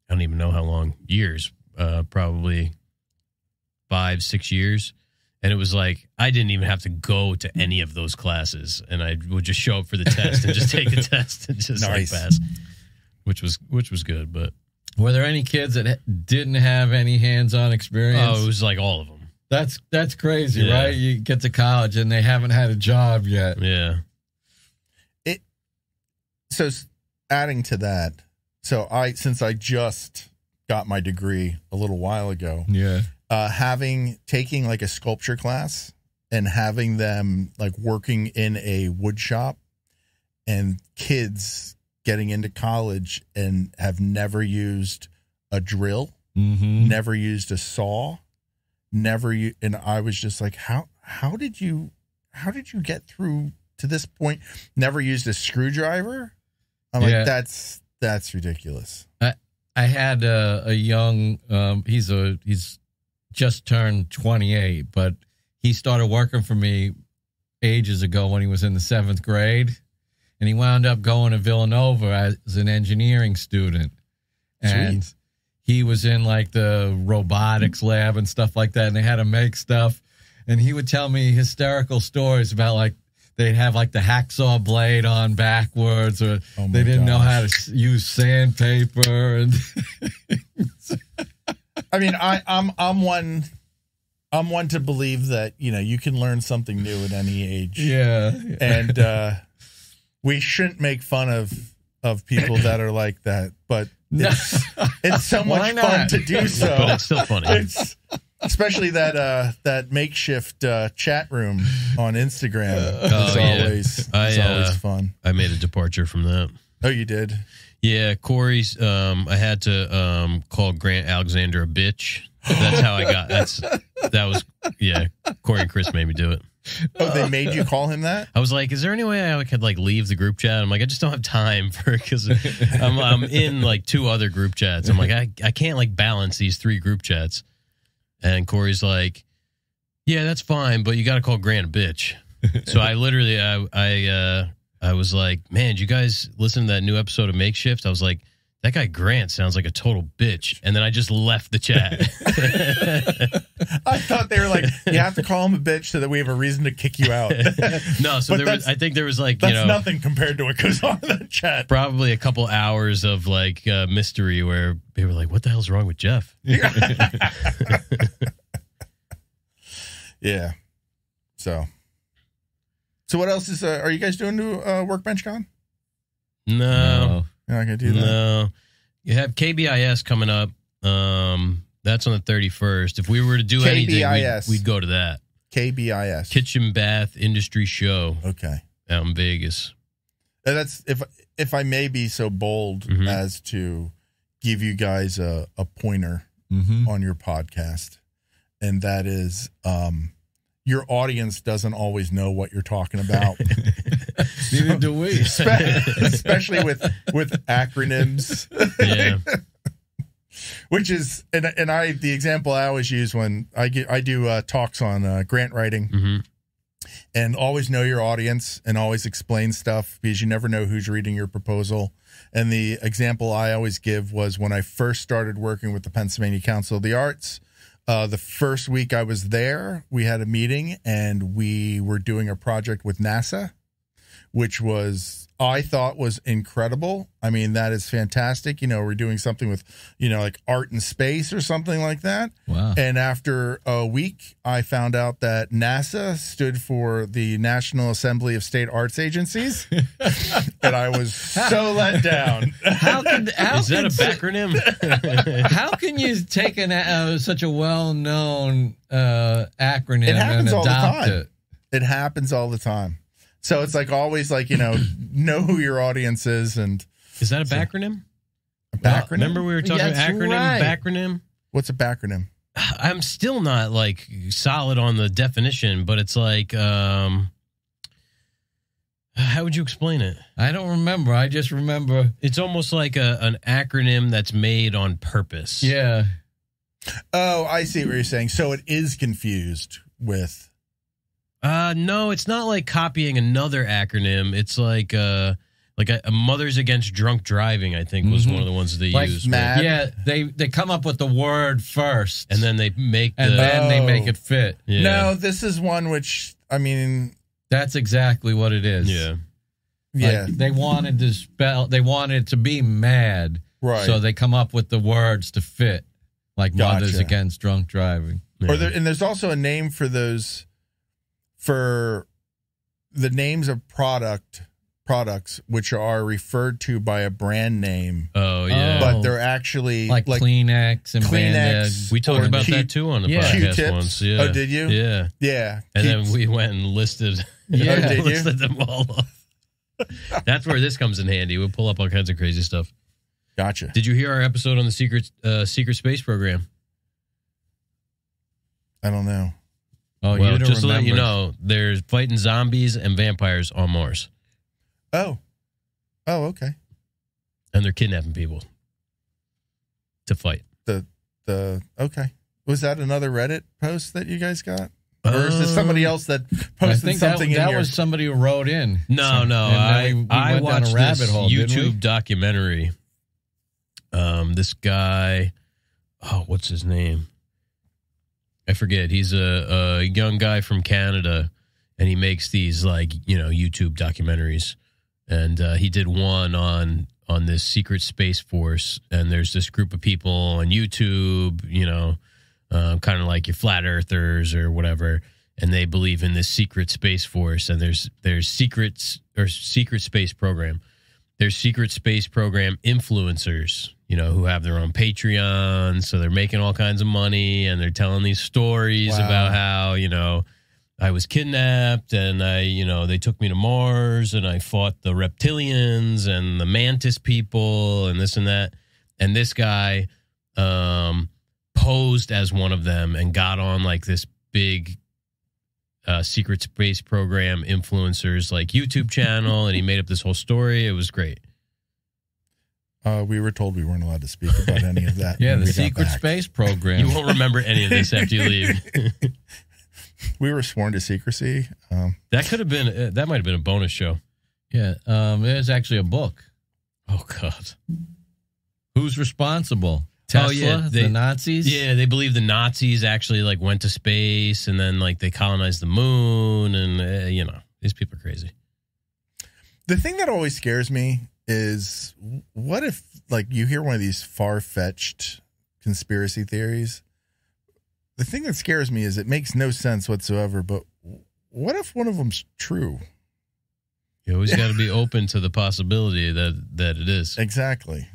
Speaker 1: I don't even know how long, years, probably 5-6 years. And it was like I didn't even have to go to any of those classes, and I would just show up for the test and just take the test and just
Speaker 3: Nice.
Speaker 1: like pass, which was good. But
Speaker 2: Were there any kids that didn't have any hands-on experience?
Speaker 1: it was like all of them.
Speaker 2: That's crazy,
Speaker 1: Yeah.
Speaker 2: right? You get to college and they haven't had a job yet.
Speaker 1: Yeah.
Speaker 3: So adding to that, since I just got my degree a little while ago,
Speaker 2: Yeah.
Speaker 3: taking like a sculpture class and having them like working in a wood shop, and kids getting into college and have never used a drill,
Speaker 2: Mm-hmm.
Speaker 3: never used a saw, and I was just like, how did you get through to this point? Never used a screwdriver? I'm
Speaker 2: Yeah.
Speaker 3: like, that's ridiculous.
Speaker 2: I had a young, he's just turned 28, but he started working for me ages ago when he was in the 7th grade, and he wound up going to Villanova as an engineering student. And
Speaker 3: Sweet.
Speaker 2: he was in like the robotics lab and stuff like that, and they had to make stuff. And he would tell me hysterical stories about like they'd have like the hacksaw blade on backwards, or
Speaker 3: Oh my
Speaker 2: they didn't know how
Speaker 3: gosh.
Speaker 2: to use sandpaper. And
Speaker 3: I mean, I'm one to believe that, you can learn something new at any age.
Speaker 2: yeah,
Speaker 3: And we shouldn't make fun of people that are like that, but it's so
Speaker 2: Why
Speaker 3: much
Speaker 2: not?
Speaker 3: fun to do so.
Speaker 1: But it's still funny.
Speaker 3: It's especially that makeshift chat room on Instagram. It's always fun.
Speaker 1: I made a departure from that.
Speaker 3: Oh, you did?
Speaker 1: Yeah, Corey's. I had to call Grant Alexander a bitch. That's how I got. Corey and Chris made me do it.
Speaker 3: Oh, they made you call him that?
Speaker 1: I was like, "Is there any way I could like leave the group chat?" I'm like, "I just don't have time for it because I'm in like 2 other group chats. I'm like, I can't like balance these 3 group chats." And Corey's like, "Yeah, that's fine, but you got to call Grant a bitch." So I literally, I was like, "Man, did you guys listen to that new episode of Makeshift?" I was like, "That guy Grant sounds like a total bitch," and then I just left the chat.
Speaker 3: I thought they were like, you have to call him a bitch so that we have a reason to kick you out.
Speaker 1: No, so I think there was like,
Speaker 3: That's nothing compared to what goes on in the chat.
Speaker 1: probably a couple hours of like mystery where they were like, "What the hell's wrong with Jeff?"
Speaker 3: Yeah. So what else is? Are you guys doing new Workbench Con?
Speaker 1: No.
Speaker 3: You're not gonna do that.
Speaker 1: No. You have KBIS coming up. That's on the 31st. If we were to do anything,
Speaker 3: KBIS.
Speaker 1: we'd go to that.
Speaker 3: KBIS.
Speaker 1: Kitchen Bath Industry Show
Speaker 3: Okay.
Speaker 1: out in Vegas.
Speaker 3: And that's if I may be so bold
Speaker 1: Mhm.
Speaker 3: as to give you guys a pointer on your podcast, and that is your audience doesn't always know what you're talking about.
Speaker 2: Neither do we.
Speaker 3: Especially with acronyms.
Speaker 1: Yeah.
Speaker 3: Which is, and the example I always use when I do talks on grant writing, and always know your audience and always explain stuff because you never know who's reading your proposal. And the example I always give was when I first started working with the Pennsylvania Council of the Arts. The first week I was there, we had a meeting and we were doing a project with NASA, which I thought was incredible. I mean, that is fantastic. We're doing something with, like art in space or something like that.
Speaker 2: Wow.
Speaker 3: And after a week, I found out that NASA stood for the National Assembly of State Arts Agencies. And I was so let down.
Speaker 1: Is that a backronym?
Speaker 2: How can you take such a well-known acronym and
Speaker 3: all the
Speaker 2: adopt
Speaker 3: time.
Speaker 2: it?
Speaker 3: It happens all the time. So it's like always like, know who your audience is. And
Speaker 1: is that a backronym?
Speaker 3: A backronym?
Speaker 1: Remember we were talking acronym,
Speaker 2: right.
Speaker 1: backronym?
Speaker 3: What's a backronym?
Speaker 1: I'm still not like solid on the definition, but it's like, how would you explain it?
Speaker 2: I don't remember. I just remember.
Speaker 1: It's almost like an acronym that's made on purpose.
Speaker 2: Yeah.
Speaker 3: Oh, I see what you're saying. So it is confused with.
Speaker 1: No, it's not like copying another acronym. It's like a Mothers Against Drunk Driving, I think, was one of the ones they used.
Speaker 3: MAD.
Speaker 2: Yeah, they come up with the word first,
Speaker 1: and then they make
Speaker 2: they make it fit.
Speaker 1: Yeah.
Speaker 3: No, this is one which, I mean,
Speaker 2: that's exactly what it is.
Speaker 1: Yeah.
Speaker 3: Yeah.
Speaker 2: They wanted it to be mad.
Speaker 3: Right.
Speaker 2: So they come up with the words to fit, like
Speaker 3: Gotcha.
Speaker 2: Mothers Against Drunk Driving.
Speaker 1: Yeah.
Speaker 3: And there's also a name for those, for the names of products which are referred to by a brand name.
Speaker 1: Oh, yeah.
Speaker 3: But they're actually
Speaker 2: like Kleenex and Band-Aids.
Speaker 1: We talked about that too on the podcast
Speaker 3: Q-tips.
Speaker 1: once. Yeah.
Speaker 3: Oh, did you?
Speaker 1: Yeah.
Speaker 3: Yeah.
Speaker 1: And then we went and listed, listed them all off. That's where this comes in handy. We'll pull up all kinds of crazy stuff.
Speaker 3: Gotcha.
Speaker 1: Did you hear our episode on the secret space program?
Speaker 3: I don't know.
Speaker 2: Oh,
Speaker 1: well,
Speaker 2: you don't
Speaker 1: just to let
Speaker 2: remember.
Speaker 1: you know, there's fighting zombies and vampires on Mars.
Speaker 3: Oh, okay.
Speaker 1: And they're kidnapping people to fight.
Speaker 3: Okay. Was that another Reddit post that you guys got? Or is this somebody else that posted
Speaker 2: I think
Speaker 3: something
Speaker 2: that
Speaker 3: in
Speaker 2: was somebody who wrote in.
Speaker 1: No.
Speaker 2: we
Speaker 1: I
Speaker 2: went down
Speaker 1: watched
Speaker 2: a rabbit
Speaker 1: this
Speaker 2: hole, didn't we?
Speaker 1: YouTube documentary. This guy, what's his name? I forget. He's a young guy from Canada, and he makes these YouTube documentaries. And he did one on this secret space force, and there's this group of people on YouTube, kind of like your flat earthers or whatever, and they believe in this secret space force. And there's secret space program. There's secret space program influencers, who have their own Patreon, so they're making all kinds of money, and they're telling these stories about how, I was kidnapped and they took me to Mars and I fought the reptilians and the mantis people and this and that. And this guy posed as one of them and got on like this big secret space program influencers like YouTube channel, and he made up this whole story. It was great.
Speaker 3: We were told we weren't allowed to speak about any of that.
Speaker 2: Yeah, the secret space program.
Speaker 1: You won't remember any of this after you leave.
Speaker 3: We were sworn to secrecy.
Speaker 1: That could have been. That might have been a bonus show.
Speaker 2: Yeah, there's actually a book.
Speaker 1: Oh God,
Speaker 2: who's responsible? Tesla, the Nazis.
Speaker 1: Yeah, they believe the Nazis actually went to space and then they colonized the moon, and these people are crazy.
Speaker 3: The thing that always scares me is what if you hear one of these far-fetched conspiracy theories. The thing that scares me is it makes no sense whatsoever, but what if one of them's true?
Speaker 1: You always got to be open to the possibility that it is.
Speaker 3: Exactly.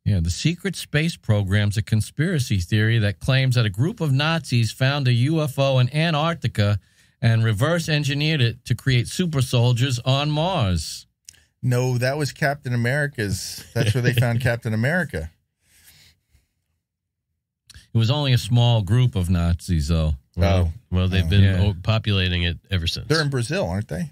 Speaker 2: Yeah, the secret space program's a conspiracy theory that claims that a group of Nazis found a UFO in Antarctica and reverse engineered it to create super soldiers on Mars.
Speaker 3: No, that was Captain America's. That's where they found Captain America.
Speaker 2: It was only a small group of Nazis, though.
Speaker 1: Well, they've been populating it ever since.
Speaker 3: They're in Brazil, aren't they?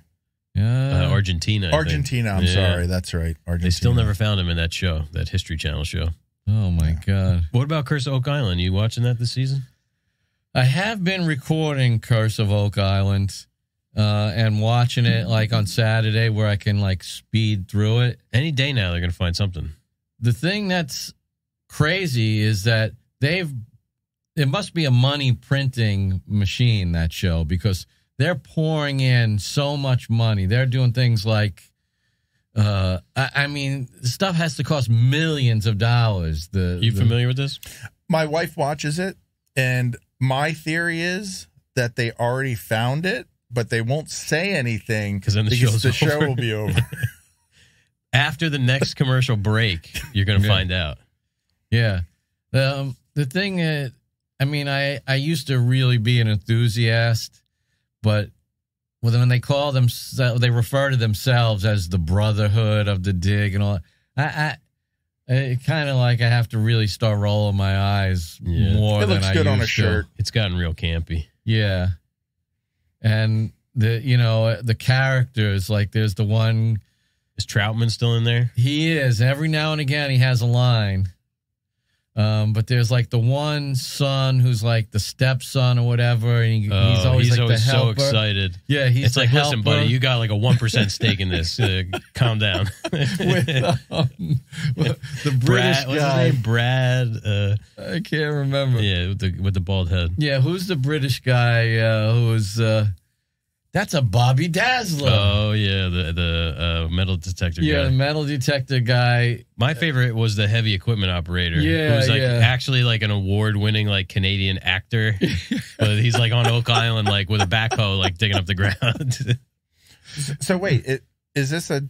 Speaker 1: Argentina.
Speaker 3: Argentina, I'm sorry. That's right. Argentina.
Speaker 1: They still never found him in that show, that History Channel show.
Speaker 2: Oh, my God.
Speaker 1: What about Curse of Oak Island? You watching that this season?
Speaker 2: I have been recording Curse of Oak Island and watching it like on Saturday where I can like speed through it.
Speaker 1: Any day now they're going to find something.
Speaker 2: The thing that's crazy is that it must be a money printing machine, that show, because they're pouring in so much money. They're doing things like, I mean, stuff has to cost millions of dollars.
Speaker 1: You familiar with this?
Speaker 3: My wife watches it, and my theory is that they already found it, but they won't say anything
Speaker 1: because then the
Speaker 3: show will be over.
Speaker 1: After the next commercial break, you're going to find out.
Speaker 2: Yeah. The thing is, I mean, I used to really be an enthusiast, but when they call them, they refer to themselves as the Brotherhood of the Dig and all that. It kind of like I have to really start rolling my eyes more than I used to. It looks good on a shirt.
Speaker 1: It's gotten real campy.
Speaker 2: Yeah. And the characters, like there's the one.
Speaker 1: Is Troutman still in there?
Speaker 2: He is. Every now and again he has a line. But there's like the one son who's like the stepson or whatever, and he's always the helper.
Speaker 1: So excited.
Speaker 2: Yeah, he's
Speaker 1: like,
Speaker 2: helper.
Speaker 1: Listen, buddy, you got like a 1% stake in this. Calm down.
Speaker 2: With the British
Speaker 1: What's
Speaker 2: guy,
Speaker 1: his name? Brad.
Speaker 2: I can't remember.
Speaker 1: Yeah, with the bald head.
Speaker 2: Yeah, who's the British guy who's? That's a Bobby Dazzler.
Speaker 1: Oh, yeah, the metal detector guy.
Speaker 2: Yeah, the metal detector guy.
Speaker 1: My favorite was the heavy equipment operator.
Speaker 2: Yeah,
Speaker 1: who was like actually like an award-winning like Canadian actor. But he's like on Oak Island like with a backhoe like digging up the ground.
Speaker 3: So wait, is this a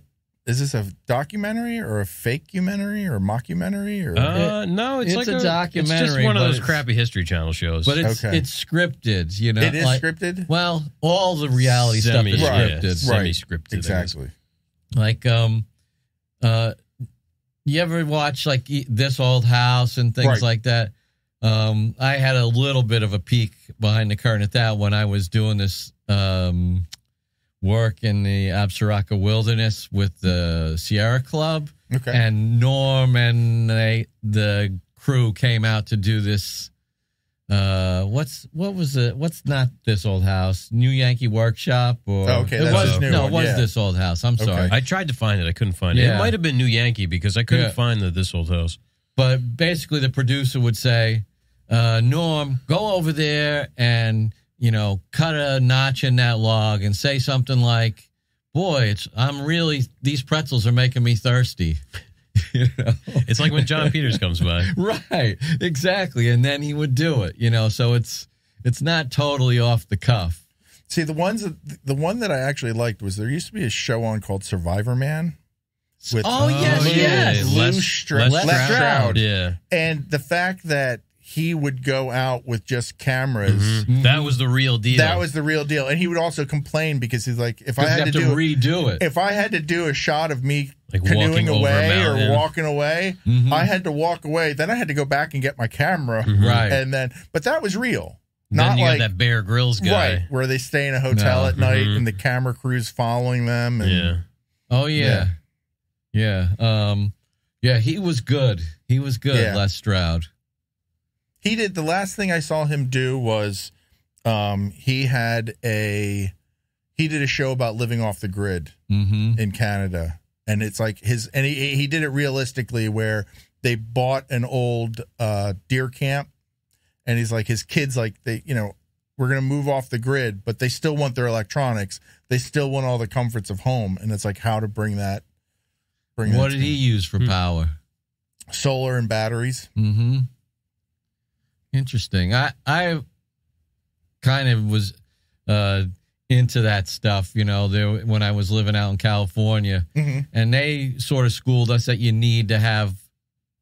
Speaker 3: documentary or a fake-umentary or a mockumentary? Or
Speaker 1: no, it's like
Speaker 2: a documentary.
Speaker 1: It's just one of those crappy History Channel shows.
Speaker 2: But it's scripted, you know.
Speaker 3: It is scripted?
Speaker 2: Well, all the reality stuff is scripted.
Speaker 3: Right.
Speaker 1: Semi-scripted.
Speaker 3: Exactly.
Speaker 2: Like, you ever watch like This Old House and things like that? I had a little bit of a peek behind the curtain at that when I was doing this work in the Absaraka Wilderness with the Sierra Club.
Speaker 3: Okay.
Speaker 2: And Norm and the crew came out to do this. What's not This Old House? New Yankee Workshop? Or
Speaker 3: it was new.
Speaker 2: No, it was This Old House. I'm sorry.
Speaker 1: I tried to find it. I couldn't find it. It might have been New Yankee because I couldn't find This Old House.
Speaker 2: But basically the producer would say, Norm, go over there and, cut a notch in that log and say something like, boy, these pretzels are making me thirsty.
Speaker 1: It's like when John Peters comes by.
Speaker 2: Right, exactly. And then he would do it, so it's not totally off the cuff.
Speaker 3: See, the one that I actually liked was there used to be a show on called Survivor Man. With Les Stroud.
Speaker 1: Yeah.
Speaker 3: And the fact that he would go out with just cameras.
Speaker 1: Mm-hmm. That was the real deal.
Speaker 3: That was the real deal. And he would also complain because he's like, if I had to
Speaker 2: redo it.
Speaker 3: If I had to do a shot of me
Speaker 1: like
Speaker 3: canoeing away or walking away, I had to walk away. Then I had to go back and get my camera.
Speaker 2: Right.
Speaker 3: And but that was real.
Speaker 1: Not
Speaker 3: Not
Speaker 1: you
Speaker 3: like
Speaker 1: got that Bear Grylls guy.
Speaker 3: Right. Where they stay in a hotel at night and the camera crew's following them. And,
Speaker 2: Oh, yeah. Yeah. Yeah, he was good. He was good, Les Stroud.
Speaker 3: He did. The last thing I saw him do was he did a show about living off the grid in Canada. And it's like he did it realistically where they bought an old deer camp. And he's like, his kids, like, we're going to move off the grid, but they still want their electronics. They still want all the comforts of home. And it's like how to bring that.
Speaker 2: What did he use for power?
Speaker 3: Solar and batteries.
Speaker 2: Mm-hmm. Interesting. I kind of was into that stuff, when I was living out in California. And they sort of schooled us that you need to have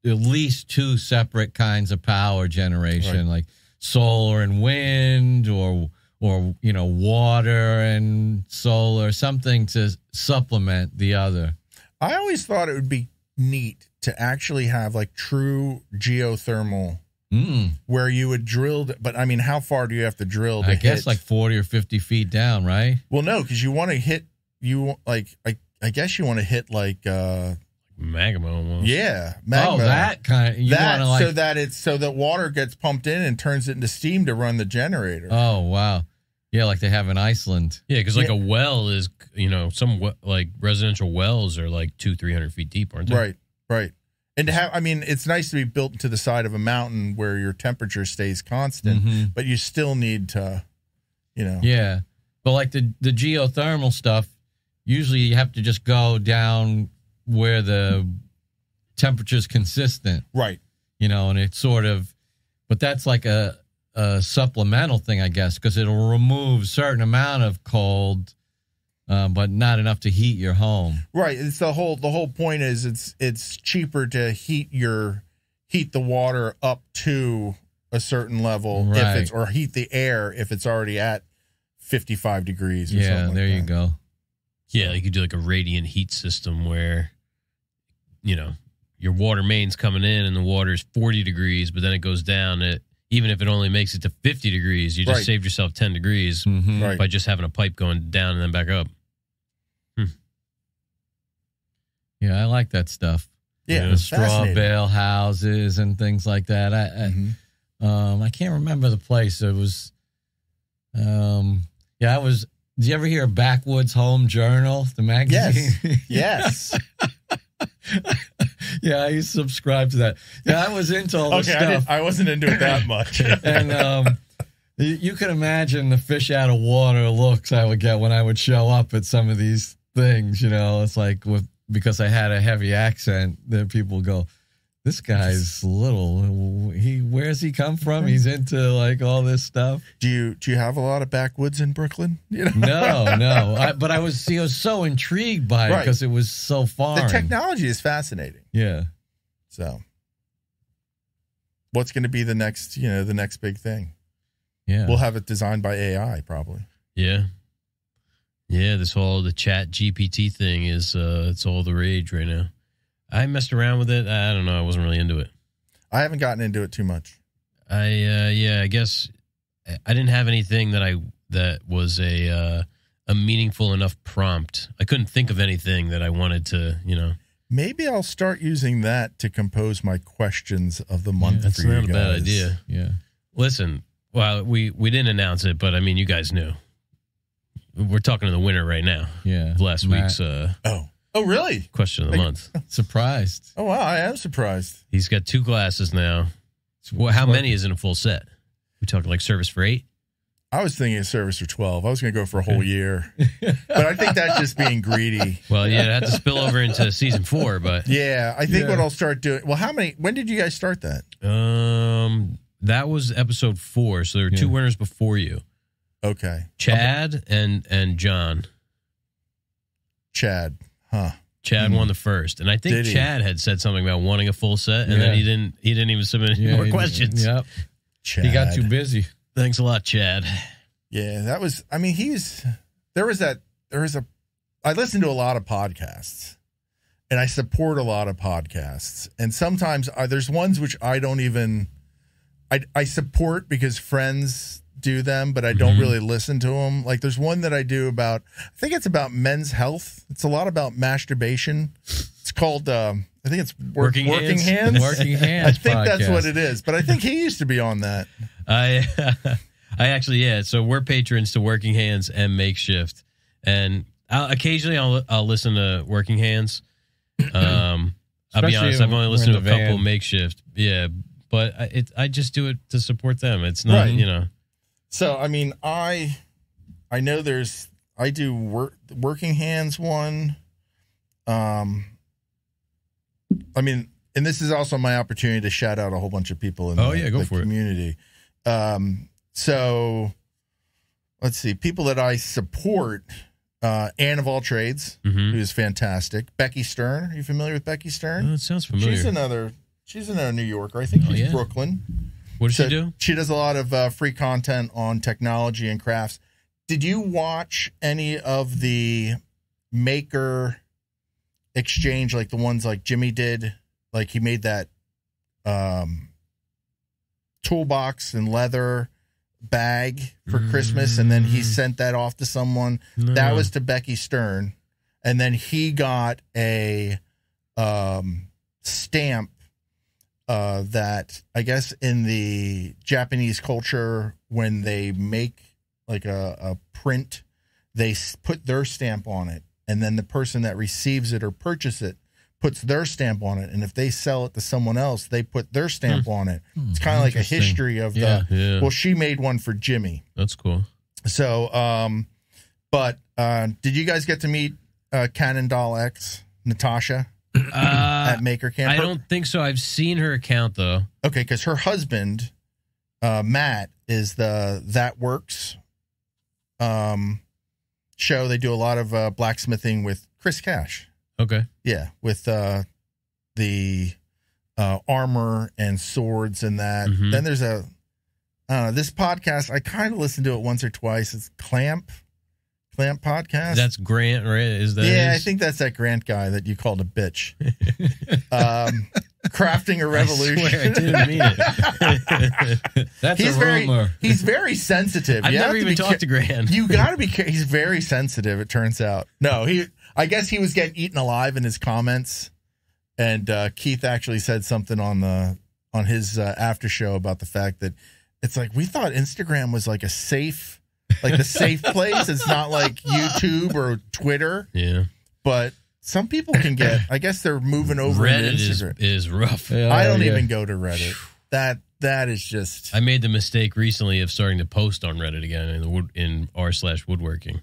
Speaker 2: at least two separate kinds of power generation, like solar and wind or water and solar, something to supplement the other.
Speaker 3: I always thought it would be neat to actually have like true geothermal where you would drill. But I mean, how far do you have to drill to
Speaker 2: I guess
Speaker 3: hit?
Speaker 2: like 40 or 50 feet down, right?
Speaker 3: Well, no, because you want to hit, I guess you want to hit like,
Speaker 1: magma almost.
Speaker 3: yeah, magma.
Speaker 2: Oh, that kind of, you want to like,
Speaker 3: so that water gets pumped in and turns it into steam to run the generator.
Speaker 2: oh, wow. Yeah, like they have in Iceland.
Speaker 1: Yeah, because like a well is, some like residential wells are like 200-300 feet deep, aren't they?
Speaker 3: Right. And to have, I mean, it's nice to be built into the side of a mountain where your temperature stays constant, but you still need to,
Speaker 2: Yeah. But like the geothermal stuff, usually you have to just go down where the temperature's consistent.
Speaker 3: Right.
Speaker 2: And it's sort of, but that's like a supplemental thing, I guess, because it'll remove a certain amount of cold, but not enough to heat your home.
Speaker 3: Right. It's the whole point is it's cheaper to heat the water up to a certain level
Speaker 2: Right.
Speaker 3: or heat the air if it's already at 55 degrees or something
Speaker 2: Yeah,
Speaker 3: like
Speaker 2: there you
Speaker 3: that.
Speaker 2: go.
Speaker 1: Yeah, you could do like a radiant heat system where, your water main's coming in and the water's 40 degrees, but then it goes down at, even if it only makes it to 50 degrees, you just
Speaker 3: Right.
Speaker 1: saved yourself 10 degrees
Speaker 3: Right.
Speaker 1: by just having a pipe going down and then back up.
Speaker 2: Yeah, I like that stuff.
Speaker 3: Yeah,
Speaker 2: The
Speaker 3: it's
Speaker 2: straw
Speaker 3: fascinating.
Speaker 2: bale houses and things like that. I can't remember the place. It was, I was. Did you ever hear of Backwoods Home Journal, the magazine?
Speaker 3: Yes.
Speaker 2: Yeah, I used to subscribe to that. Yeah, I was into all this
Speaker 3: Okay,
Speaker 2: stuff.
Speaker 3: I wasn't into it that much.
Speaker 2: And you can imagine the fish out of water looks I would get when I would show up at some of these things. It's like because I had a heavy accent, that people go, this guy's little. Where's he come from? He's into like all this stuff.
Speaker 3: Do you have a lot of backwoods in Brooklyn?
Speaker 2: No. But I was so intrigued by it because it was so foreign.
Speaker 3: The technology is fascinating.
Speaker 2: Yeah.
Speaker 3: So, what's going to be the next big thing?
Speaker 2: Yeah.
Speaker 3: We'll have it designed by AI probably.
Speaker 1: Yeah. Yeah, the chat GPT thing is, it's all the rage right now. I messed around with it. I don't know. I wasn't really into it.
Speaker 3: I haven't gotten into it too much.
Speaker 1: I guess I didn't have anything that was a meaningful enough prompt. I couldn't think of anything that I wanted to,
Speaker 3: Maybe I'll start using that to compose my questions of the month.
Speaker 1: That's
Speaker 3: for you
Speaker 1: not a
Speaker 3: guys.
Speaker 1: bad idea.
Speaker 2: Yeah.
Speaker 1: Listen, well, we didn't announce it, but I mean, you guys knew. We're talking to the winner right now.
Speaker 2: Yeah.
Speaker 1: Of last week's
Speaker 3: Oh, really?
Speaker 1: question of the month.
Speaker 2: Surprised.
Speaker 3: Oh, wow. I am surprised.
Speaker 1: He's got 2 glasses now. Well, how many is in a full set? We talking like service for 8?
Speaker 3: I was thinking of service for 12. I was going to go for a whole year. But I think that's just being greedy.
Speaker 1: Well, yeah, it had to spill over into season 4, but
Speaker 3: Yeah, I think what I'll start doing. Well, when did you guys start that?
Speaker 1: that was episode 4, so there were 2 winners before you.
Speaker 3: Okay.
Speaker 1: Chad and John.
Speaker 3: Chad. Huh.
Speaker 1: Chad won the first, and I think
Speaker 3: Did he?
Speaker 1: Chad had said something about wanting a full set, and then he didn't even submit any more questions.
Speaker 2: Yep.
Speaker 3: Chad.
Speaker 2: He got too busy.
Speaker 1: Thanks a lot, Chad.
Speaker 3: Yeah, that was, I mean, I listen to a lot of podcasts and I support a lot of podcasts. And sometimes there's ones which I don't even, I support because friends do them, but I don't really listen to them. Like there's one that I do about, I think it's about men's health. It's a lot about masturbation. It's called, I think it's
Speaker 1: Working Hands?
Speaker 2: Working Hands.
Speaker 3: I think that's
Speaker 2: podcast.
Speaker 3: what it is, but I think he used to be on that.
Speaker 1: I actually, so we're patrons to Working Hands and Makeshift, and occasionally I'll listen to Working Hands. I'll be honest, I've only listened to a couple Makeshift. Yeah, but I just do it to support them. It's not,
Speaker 3: So, I mean, I know I do Working Hands one. I mean, and this is also my opportunity to shout out a whole bunch of people in the community. So let's see, people that I support, Anne of All Trades, who is fantastic. Becky Stern. Are you familiar with Becky Stern?
Speaker 1: Oh, it sounds familiar.
Speaker 3: She's another New Yorker. I think she's Brooklyn.
Speaker 1: What does she do?
Speaker 3: She does a lot of free content on technology and crafts. Did you watch any of the maker exchange, like the ones like Jimmy did? Like he made that toolbox and leather bag for Christmas, and then he sent that off to someone.
Speaker 1: No.
Speaker 3: That was to Becky Stern, and then he got a stamp that I guess in the Japanese culture, when they make like a print, they put their stamp on it, and then the person that receives it or purchase it puts their stamp on it, and if they sell it to someone else, they put their stamp on it. It's kind of like a history of the. Well, she made one for Jimmy.
Speaker 1: That's cool.
Speaker 3: So, but did you guys get to meet Cannon Doll X, Natasha, at Maker Camp?
Speaker 1: I don't think so. I've seen her account though.
Speaker 3: Okay, because her husband, Matt, is the That Works show. They do a lot of blacksmithing with Chris Cash.
Speaker 1: Okay.
Speaker 3: Yeah, with the armor and swords and that. Then there's this podcast. I kind of listened to it once or twice. It's Clamp Podcast.
Speaker 1: That's Grant, right? Is that?
Speaker 3: Yeah,
Speaker 1: his?
Speaker 3: I think that's that Grant guy that you called a bitch. Crafting a Revolution.
Speaker 1: I swear I didn't mean it.
Speaker 2: That's a rumor.
Speaker 3: He's very sensitive.
Speaker 1: I've never even talked to Grant.
Speaker 3: You got to be careful. He's very sensitive, it turns out. No, I guess he was getting eaten alive in his comments, and Keith actually said something on his after show about the fact that it's like, we thought Instagram was like a safe, like the safe place. It's not like YouTube or Twitter.
Speaker 1: Yeah,
Speaker 3: but some people can get. I guess they're moving over.
Speaker 1: Reddit
Speaker 3: into Instagram.
Speaker 1: is rough.
Speaker 3: I don't even go to Reddit. That is just.
Speaker 1: I made the mistake recently of starting to post on Reddit again in r/woodworking.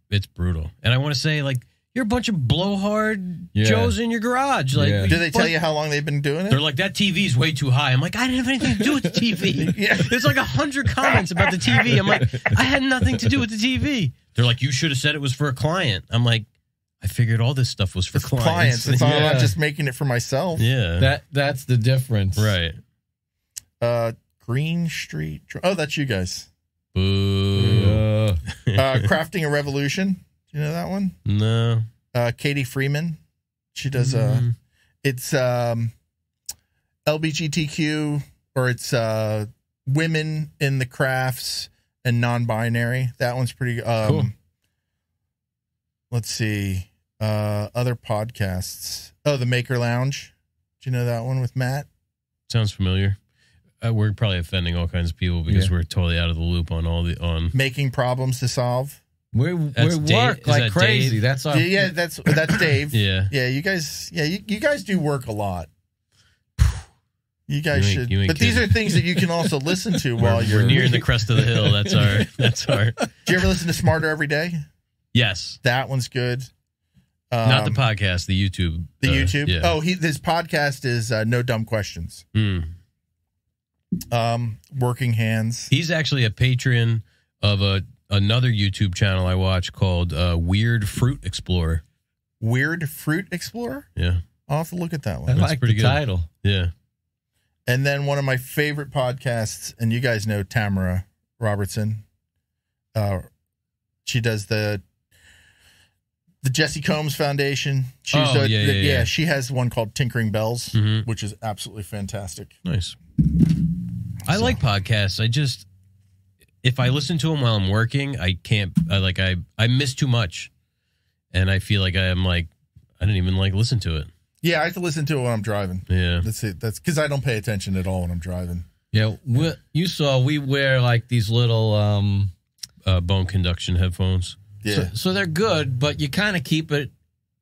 Speaker 1: It's brutal, and I want to say, like, you're a bunch of blowhard Joes in your garage. Like,
Speaker 3: do they tell you how long they've been doing it?
Speaker 1: They're like, that TV's way too high. I'm like, I didn't have anything to do with the TV. There's like 100 comments about the TV. I'm like, I had nothing to do with the TV. They're like, you should have said it was for a client. I'm like, I figured all this stuff was for clients.
Speaker 3: It's not I'm just making it for myself.
Speaker 1: Yeah,
Speaker 2: that's the difference,
Speaker 1: right?
Speaker 3: Greene Street. Oh, that's you guys.
Speaker 1: Boo.
Speaker 3: Crafting a Revolution. Do you know that one?
Speaker 1: No.
Speaker 3: Katie Freeman. She does it's LGBTQ, or it's women in the crafts and non-binary. That one's pretty
Speaker 1: cool.
Speaker 3: Let's see. Other podcasts. Oh, the Maker Lounge. Do you know that one with Matt?
Speaker 1: Sounds familiar. We're probably offending all kinds of people because we're totally out of the loop on
Speaker 3: making problems to solve.
Speaker 2: We work like crazy.
Speaker 1: Dave?
Speaker 2: That's our
Speaker 3: that's Dave.
Speaker 1: Yeah.
Speaker 3: You guys do work a lot. You guys should. But these are things that you can also listen to while you're
Speaker 1: nearing the crest of the hill. That's our.
Speaker 3: Do you ever listen to Smarter Every Day?
Speaker 1: Yes.
Speaker 3: That one's good.
Speaker 1: Not the podcast, the YouTube.
Speaker 3: The YouTube?
Speaker 1: Yeah.
Speaker 3: Oh, his podcast is No Dumb Questions. Working Hands.
Speaker 1: He's actually a patron of another YouTube channel I watch called Weird Fruit Explorer.
Speaker 3: Weird Fruit Explorer?
Speaker 1: Yeah.
Speaker 3: I'll have to look at that one.
Speaker 2: I like the title.
Speaker 1: Yeah.
Speaker 3: And then one of my favorite podcasts, and you guys know Tamara Robertson. She does the Jesse Combs Foundation. She has one called Tinkering Bells, which is absolutely fantastic.
Speaker 1: Nice. I like podcasts. If I listen to them while I'm working, I can't. I miss too much, and I feel like I didn't even listen to it.
Speaker 3: Yeah, I have to listen to it when I'm driving.
Speaker 1: Yeah,
Speaker 3: that's it. That's because I don't pay attention at all when I'm driving.
Speaker 2: Yeah, you saw we wear like these little
Speaker 1: bone conduction headphones.
Speaker 3: Yeah,
Speaker 2: so they're good, but you kind of keep it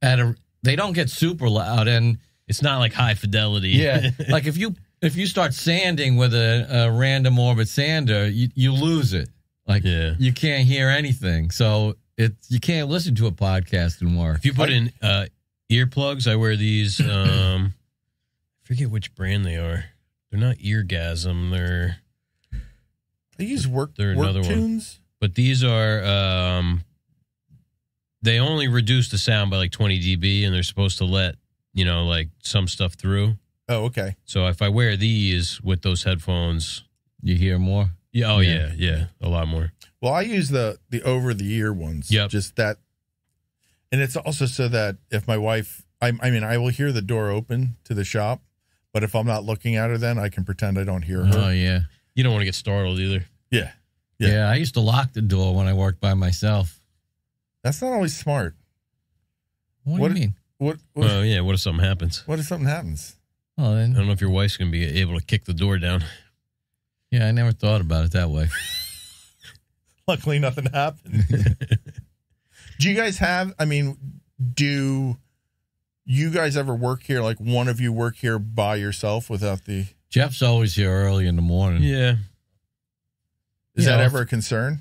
Speaker 2: at they don't get super loud, and
Speaker 1: it's not like high fidelity.
Speaker 2: Yeah, like if you start sanding with a random orbit sander, you lose it. Like you can't hear anything, so you can't listen to a podcast and work.
Speaker 1: If you put in earplugs, I wear these. I forget which brand they are. They're not Eargasm.
Speaker 3: They use work
Speaker 1: another
Speaker 3: tunes.
Speaker 1: One. But these are they only reduce the sound by like 20 dB, and they're supposed to let some stuff through.
Speaker 3: Oh, okay.
Speaker 1: So if I wear these with those headphones,
Speaker 2: you hear more.
Speaker 1: Yeah. Oh, yeah, a lot more.
Speaker 3: Well, I use the over the ear ones.
Speaker 1: Yep.
Speaker 3: Just that, and it's also so that if my wife, I will hear the door open to the shop, But if I'm not looking at her, then I can pretend I don't hear her.
Speaker 2: Oh, yeah.
Speaker 1: You don't want to get startled either.
Speaker 3: Yeah.
Speaker 2: Yeah, I used to lock the door when I worked by myself.
Speaker 3: That's not always smart.
Speaker 2: What do you mean?
Speaker 3: What
Speaker 1: Yeah, what if something happens?
Speaker 3: if something happens?
Speaker 2: Oh,
Speaker 1: I
Speaker 2: then,
Speaker 1: don't know if your wife's going to be able to kick the door down.
Speaker 2: yeah, I never thought about it that way.
Speaker 3: Luckily, nothing happened. Do you guys do you guys ever work here? Like one of you work here by yourself without the...
Speaker 2: Jeff's always here early in the morning.
Speaker 1: Yeah.
Speaker 3: Is that ever a concern?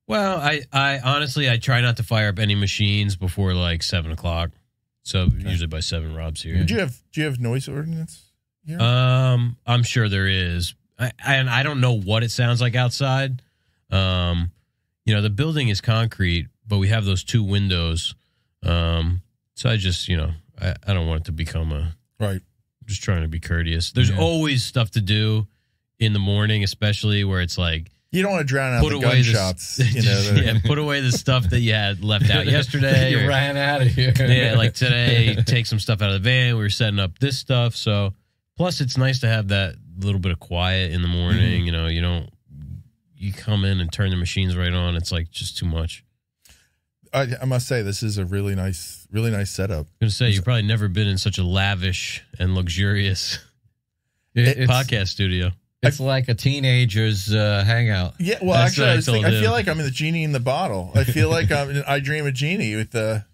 Speaker 1: Well, I honestly, I try not to fire up any machines before like 7 o'clock. So usually by 7, Rob's here.
Speaker 3: Do you have noise ordinance here?
Speaker 1: I'm sure there is. I don't know what it sounds like outside. The building is concrete, but we have those 2 windows. So I just, I don't want it to become
Speaker 3: right.
Speaker 1: I'm just trying to be courteous. There's always stuff to do in the morning, especially where it's like,
Speaker 3: you don't want to drown out the gunshots.
Speaker 1: Put away the stuff that you had left out yesterday.
Speaker 2: You ran out of here.
Speaker 1: Yeah, like today, take some stuff out of the van. We were setting up this stuff. So, plus it's nice to have that little bit of quiet in the morning. Mm-hmm. You come in and turn the machines right on. It's like just too much.
Speaker 3: I must say, this is a really nice setup.
Speaker 1: I'm going to say, you've probably never been in such a lavish and luxurious podcast studio.
Speaker 2: It's like a teenager's hangout.
Speaker 3: Yeah, well, actually, I feel like I'm in the Genie in the Bottle. I feel like I'm in I Dream of Genie with the...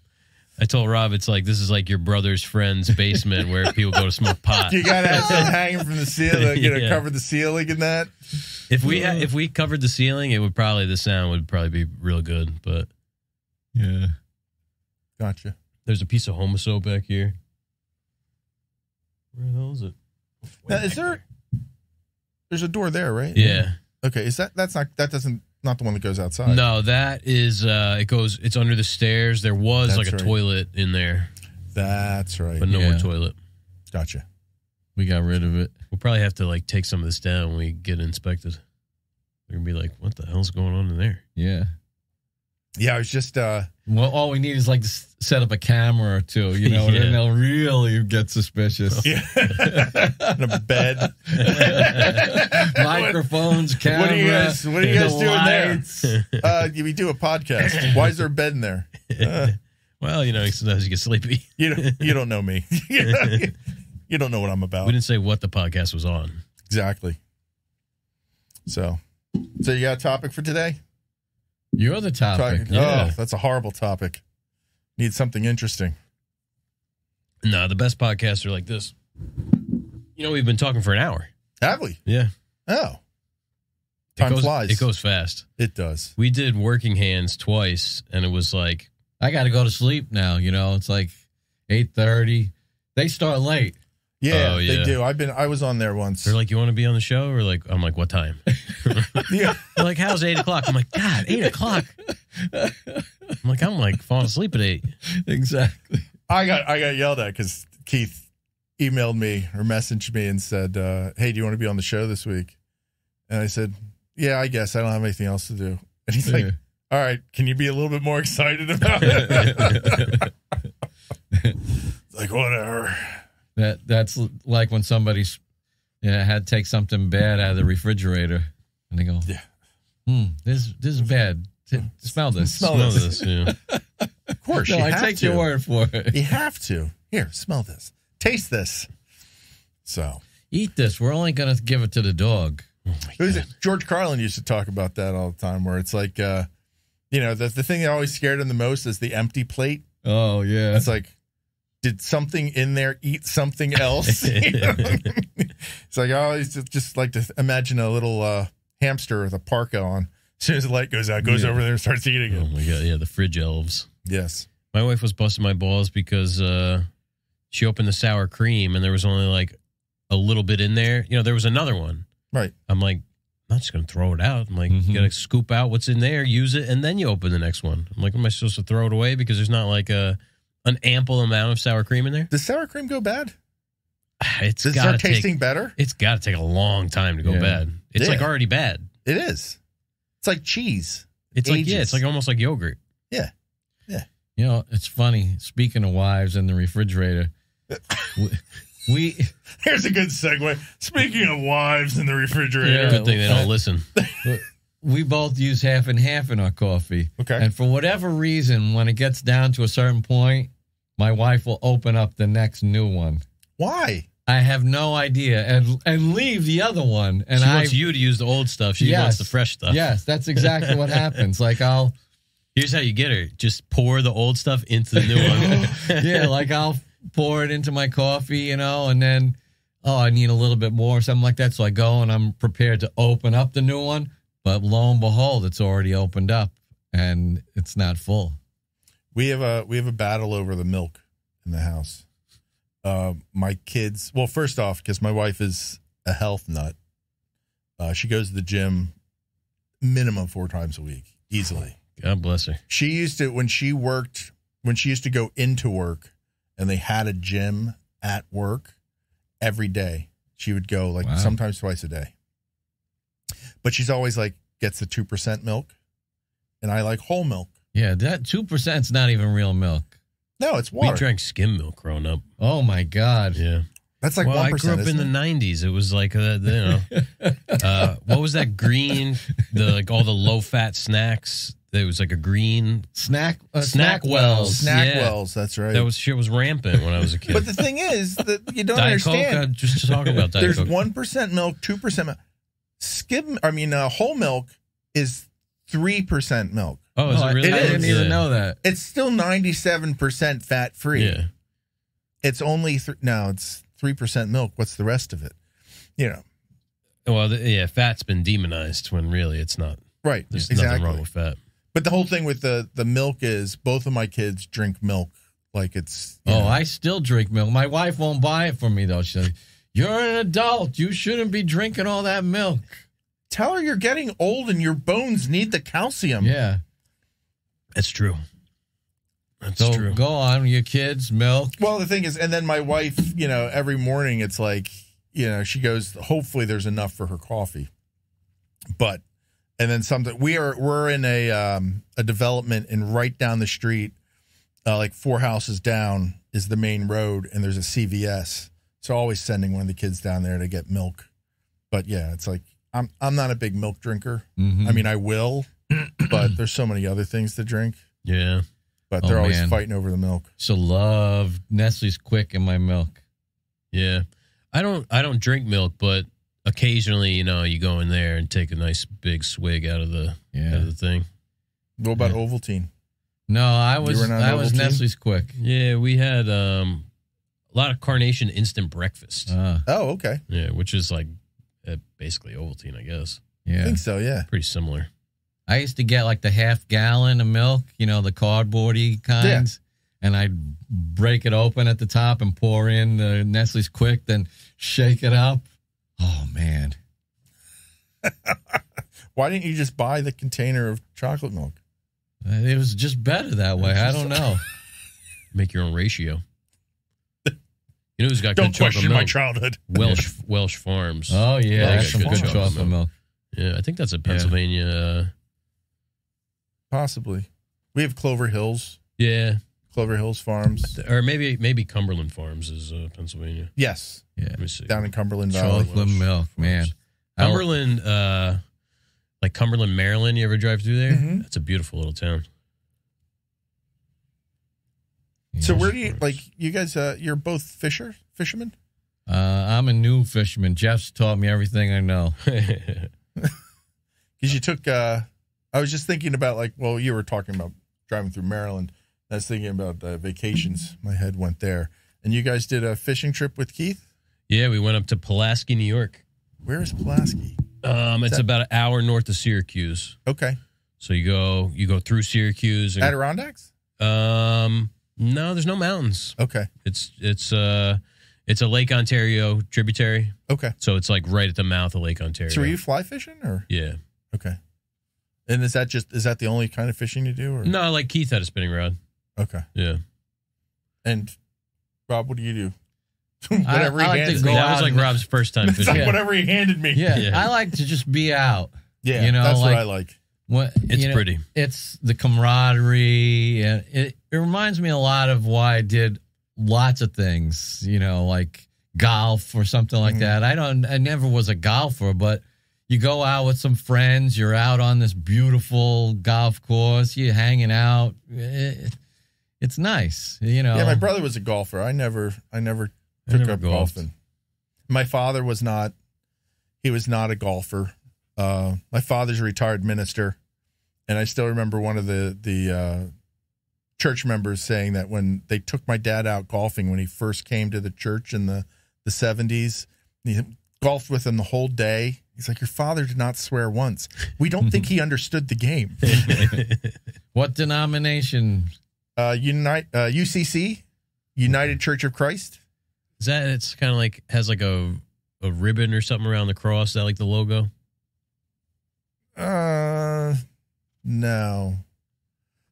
Speaker 1: I told Rob, it's like, this is like your brother's friend's basement where people go to smoke pot.
Speaker 3: You got to have something hanging from the ceiling, cover the ceiling and that.
Speaker 1: If we covered the ceiling, the sound would probably be real good, but...
Speaker 2: Yeah.
Speaker 3: Gotcha.
Speaker 1: There's a piece of Homoso back here. Where the hell is it?
Speaker 3: Now, there's a door there, right?
Speaker 1: Yeah.
Speaker 3: Okay. Is that's not the one that goes outside?
Speaker 1: No, that is it's under the stairs. There was a toilet in there.
Speaker 3: That's right.
Speaker 1: But no more toilet.
Speaker 3: Gotcha.
Speaker 2: We got rid of it.
Speaker 1: We'll probably have to take some of this down when we get inspected. They're gonna be like, what the hell's going on in there?
Speaker 2: Yeah.
Speaker 3: Yeah, I was just...
Speaker 2: Well, all we need is to set up a camera or 2, and then they'll really get suspicious.
Speaker 3: Yeah. In a bed.
Speaker 2: Microphones, camera.
Speaker 3: What are you guys doing there? We do a podcast. Why is there a bed in there?
Speaker 1: Well, sometimes you get sleepy.
Speaker 3: You don't know me. You don't know what I'm about.
Speaker 1: We didn't say what the podcast was on.
Speaker 3: Exactly. So you got a topic for today?
Speaker 2: You're the topic.
Speaker 3: Oh, that's a horrible topic. Need something interesting.
Speaker 1: No, the best podcasts are like this. We've been talking for an hour.
Speaker 3: Have we?
Speaker 1: Yeah.
Speaker 3: Oh. Time flies.
Speaker 1: It goes fast.
Speaker 3: It does.
Speaker 1: We did Working Hands twice, and it was like...
Speaker 2: I got to go to sleep now, It's like 8:30. They start late.
Speaker 3: Yeah, they do. I was on there once.
Speaker 1: They're like, you want to be on the show? Or I'm like, what time?
Speaker 3: Yeah.
Speaker 1: They're like, how's 8 o'clock? I'm like, God, 8 o'clock. I'm like falling asleep at 8.
Speaker 2: Exactly.
Speaker 3: I got yelled at because Keith emailed me or messaged me and said, hey, do you want to be on the show this week? And I said, yeah, I guess. I don't have anything else to do. And he's like, all right, can you be a little bit more excited about it? Like, whatever.
Speaker 2: That's like when somebody's had to take something bad out of the refrigerator, and they go, this is bad. Smell this.
Speaker 3: Smell this.
Speaker 1: Yeah.
Speaker 3: Of course,
Speaker 2: I take your word for it.
Speaker 3: You have to. Here, smell this. Taste this. So
Speaker 2: eat this. We're only going to give it to the dog.
Speaker 3: George Carlin used to talk about that all the time, where it's like, the thing that always scared him the most is the empty plate.
Speaker 2: Oh yeah,
Speaker 3: it's like, did something in there eat something else? It's like, I always just like to imagine a little hamster with a parka on. As soon as the light goes out, goes over there and starts eating it.
Speaker 1: Oh my God, yeah, the fridge elves.
Speaker 3: Yes.
Speaker 1: My wife was busting my balls because she opened the sour cream and there was only a little bit in there. There was another one.
Speaker 3: Right.
Speaker 1: I'm like, I'm not just going to throw it out. I'm like, you got to scoop out what's in there, use it, and then you open the next one. I'm like, am I supposed to throw it away because there's not an ample amount of sour cream in there?
Speaker 3: Does sour cream go bad?
Speaker 1: Does
Speaker 3: it start tasting better?
Speaker 1: It's got to take a long time to go bad. It's already bad.
Speaker 3: It is. It's like cheese.
Speaker 1: It's it's almost like yogurt.
Speaker 3: Yeah. Yeah.
Speaker 2: It's funny. Speaking of wives in the refrigerator,
Speaker 3: Here's a good segue. Speaking of wives in the refrigerator.
Speaker 1: Good thing they don't listen.
Speaker 2: We both use half and half in our coffee.
Speaker 3: Okay.
Speaker 2: And for whatever reason, when it gets down to a certain point, my wife will open up the next new one.
Speaker 3: Why?
Speaker 2: I have no idea. And leave the other one. And
Speaker 1: She wants you to use the old stuff. She wants the fresh stuff.
Speaker 2: Yes, that's exactly what happens. Like
Speaker 1: Here's how you get her. Just pour the old stuff into the new one.
Speaker 2: Yeah, like I'll pour it into my coffee, and then, I need a little bit more or something like that. So I go and I'm prepared to open up the new one. But lo and behold, it's already opened up and it's not full.
Speaker 3: We have a battle over the milk in the house. My kids, well, first off, because my wife is a health nut, she goes to the gym minimum 4 times a week, easily.
Speaker 1: God bless her.
Speaker 3: She used to, when she used to go into work and they had a gym at work every day, she would go sometimes twice a day. But she's always gets the 2% milk, and I like whole milk.
Speaker 2: Yeah, that 2% is not even real milk.
Speaker 3: No, it's water.
Speaker 1: We drank skim milk growing up.
Speaker 2: Oh, my God.
Speaker 1: Yeah.
Speaker 3: That's like 1%.
Speaker 1: I grew up in the 90s. It was like, what was that green, all the low-fat snacks? There was like a green...
Speaker 2: Snack Wells.
Speaker 3: Wells, that's right.
Speaker 1: Shit was rampant when I was a kid.
Speaker 3: But the thing is that you don't
Speaker 1: Diet
Speaker 3: understand.
Speaker 1: Coke, just talking about Diet
Speaker 3: There's
Speaker 1: Coke.
Speaker 3: 1% milk, 2% milk. Whole milk is 3% milk.
Speaker 1: Oh, is it really?
Speaker 2: I didn't even know that.
Speaker 3: It's still 97% fat free.
Speaker 1: Yeah.
Speaker 3: It's only it's 3% milk. What's the rest of it?
Speaker 1: Well, fat's been demonized when really it's not.
Speaker 3: Right.
Speaker 1: There's
Speaker 3: exactly.
Speaker 1: nothing wrong with fat.
Speaker 3: But the whole thing with the milk is both of my kids drink milk like it's.
Speaker 2: I still drink milk. My wife won't buy it for me though. She's like, "You're an adult. You shouldn't be drinking all that milk."
Speaker 3: Tell her you're getting old and your bones need the calcium.
Speaker 2: Yeah.
Speaker 1: That's true. That's
Speaker 2: So
Speaker 1: true.
Speaker 2: go on, your kids, milk.
Speaker 3: Well, the thing is, and then my wife, every morning it's like, she goes, hopefully there's enough for her coffee. But, and then something, we're in a development, and right down the street, 4 houses down is the main road, and there's a CVS. So always sending one of the kids down there to get milk. But yeah, it's like, I'm not a big milk drinker.
Speaker 2: Mm-hmm.
Speaker 3: I mean, I will, but there's so many other things to drink.
Speaker 1: Yeah.
Speaker 3: But they're always fighting over the milk.
Speaker 2: So love Nestle's Quick in my milk.
Speaker 1: Yeah. I don't drink milk, but occasionally, you go in there and take a nice big swig out of the thing.
Speaker 3: What about Ovaltine?
Speaker 2: No, I was
Speaker 3: Ovaltine?
Speaker 2: Nestle's Quick.
Speaker 1: Yeah, we had a lot of Carnation instant breakfast.
Speaker 3: Oh, okay.
Speaker 1: Yeah, which is basically Ovaltine, I guess.
Speaker 2: Yeah.
Speaker 3: I think so, yeah.
Speaker 1: Pretty similar.
Speaker 2: I used to get the half gallon of milk, the cardboardy kinds, and I'd break it open at the top and pour in the Nestle's Quick, then shake it up. Oh, man.
Speaker 3: Why didn't you just buy the container of chocolate milk?
Speaker 2: It was just better that way. I don't know.
Speaker 1: Make your own ratio. Who's got
Speaker 3: Don't
Speaker 1: good chocolate
Speaker 3: question
Speaker 1: milk?
Speaker 3: my childhood.
Speaker 1: Welsh Farms.
Speaker 2: Oh, yeah.
Speaker 1: They
Speaker 2: That's
Speaker 1: got
Speaker 2: some
Speaker 1: good
Speaker 2: good chocolate milk.
Speaker 1: Yeah, I think that's a Pennsylvania.
Speaker 3: Possibly. We have Clover Hills.
Speaker 1: Yeah.
Speaker 3: Clover Hills Farms.
Speaker 1: Or maybe Cumberland Farms is Pennsylvania.
Speaker 3: Yes.
Speaker 2: Yeah.
Speaker 1: Let me see.
Speaker 3: Down in Cumberland Valley.
Speaker 2: Chocolate milk, man.
Speaker 1: Cumberland, Cumberland, Maryland. You ever drive through there?
Speaker 3: Mm-hmm.
Speaker 1: That's a beautiful little town.
Speaker 3: So where do you, you guys, you're both fishermen?
Speaker 2: I'm a new fisherman. Jeff's taught me everything I know.
Speaker 3: Because you took, I was just thinking about you were talking about driving through Maryland. I was thinking about vacations. My head went there. And you guys did a fishing trip with Keith?
Speaker 1: Yeah, we went up to Pulaski, New York.
Speaker 3: Where is Pulaski?
Speaker 1: It's about an hour north of Syracuse.
Speaker 3: Okay.
Speaker 1: So you go through Syracuse. And,
Speaker 3: Adirondacks?
Speaker 1: No, there's no mountains.
Speaker 3: Okay.
Speaker 1: It's a Lake Ontario tributary.
Speaker 3: Okay.
Speaker 1: So it's right at the mouth of Lake Ontario.
Speaker 3: So are you fly fishing or?
Speaker 1: Yeah.
Speaker 3: Okay. And is that the only kind of fishing you do? Or?
Speaker 1: No, Keith had a spinning rod.
Speaker 3: Okay.
Speaker 1: Yeah.
Speaker 3: And Rob, what do you do? Whatever
Speaker 2: I
Speaker 3: he
Speaker 2: like
Speaker 3: hands
Speaker 2: to
Speaker 3: me.
Speaker 2: go
Speaker 1: That was
Speaker 2: out
Speaker 1: Rob's first time
Speaker 3: It's
Speaker 1: fishing.
Speaker 3: like whatever he handed me.
Speaker 2: Yeah, I like to just be out.
Speaker 3: Yeah, that's what I like.
Speaker 1: It's pretty.
Speaker 2: It's the camaraderie, and it reminds me a lot of why I did lots of things. Like golf or something like that. I never was a golfer, but you go out with some friends, you're out on this beautiful golf course, you're hanging out. It's nice, you know.
Speaker 3: Yeah, my brother was a golfer. I never took up golfing. My father was not. He was not a golfer. My father's a retired minister, and I still remember one of the church members saying that when they took my dad out golfing when he first came to the church in the 70s, he golfed with him the whole day. He's like, your father did not swear once. We don't think he understood the game.
Speaker 2: What denomination?
Speaker 3: UCC, United Church of Christ.
Speaker 1: Is that, it's kind of like, has like a ribbon or something around the cross? Is that like the logo?
Speaker 3: No.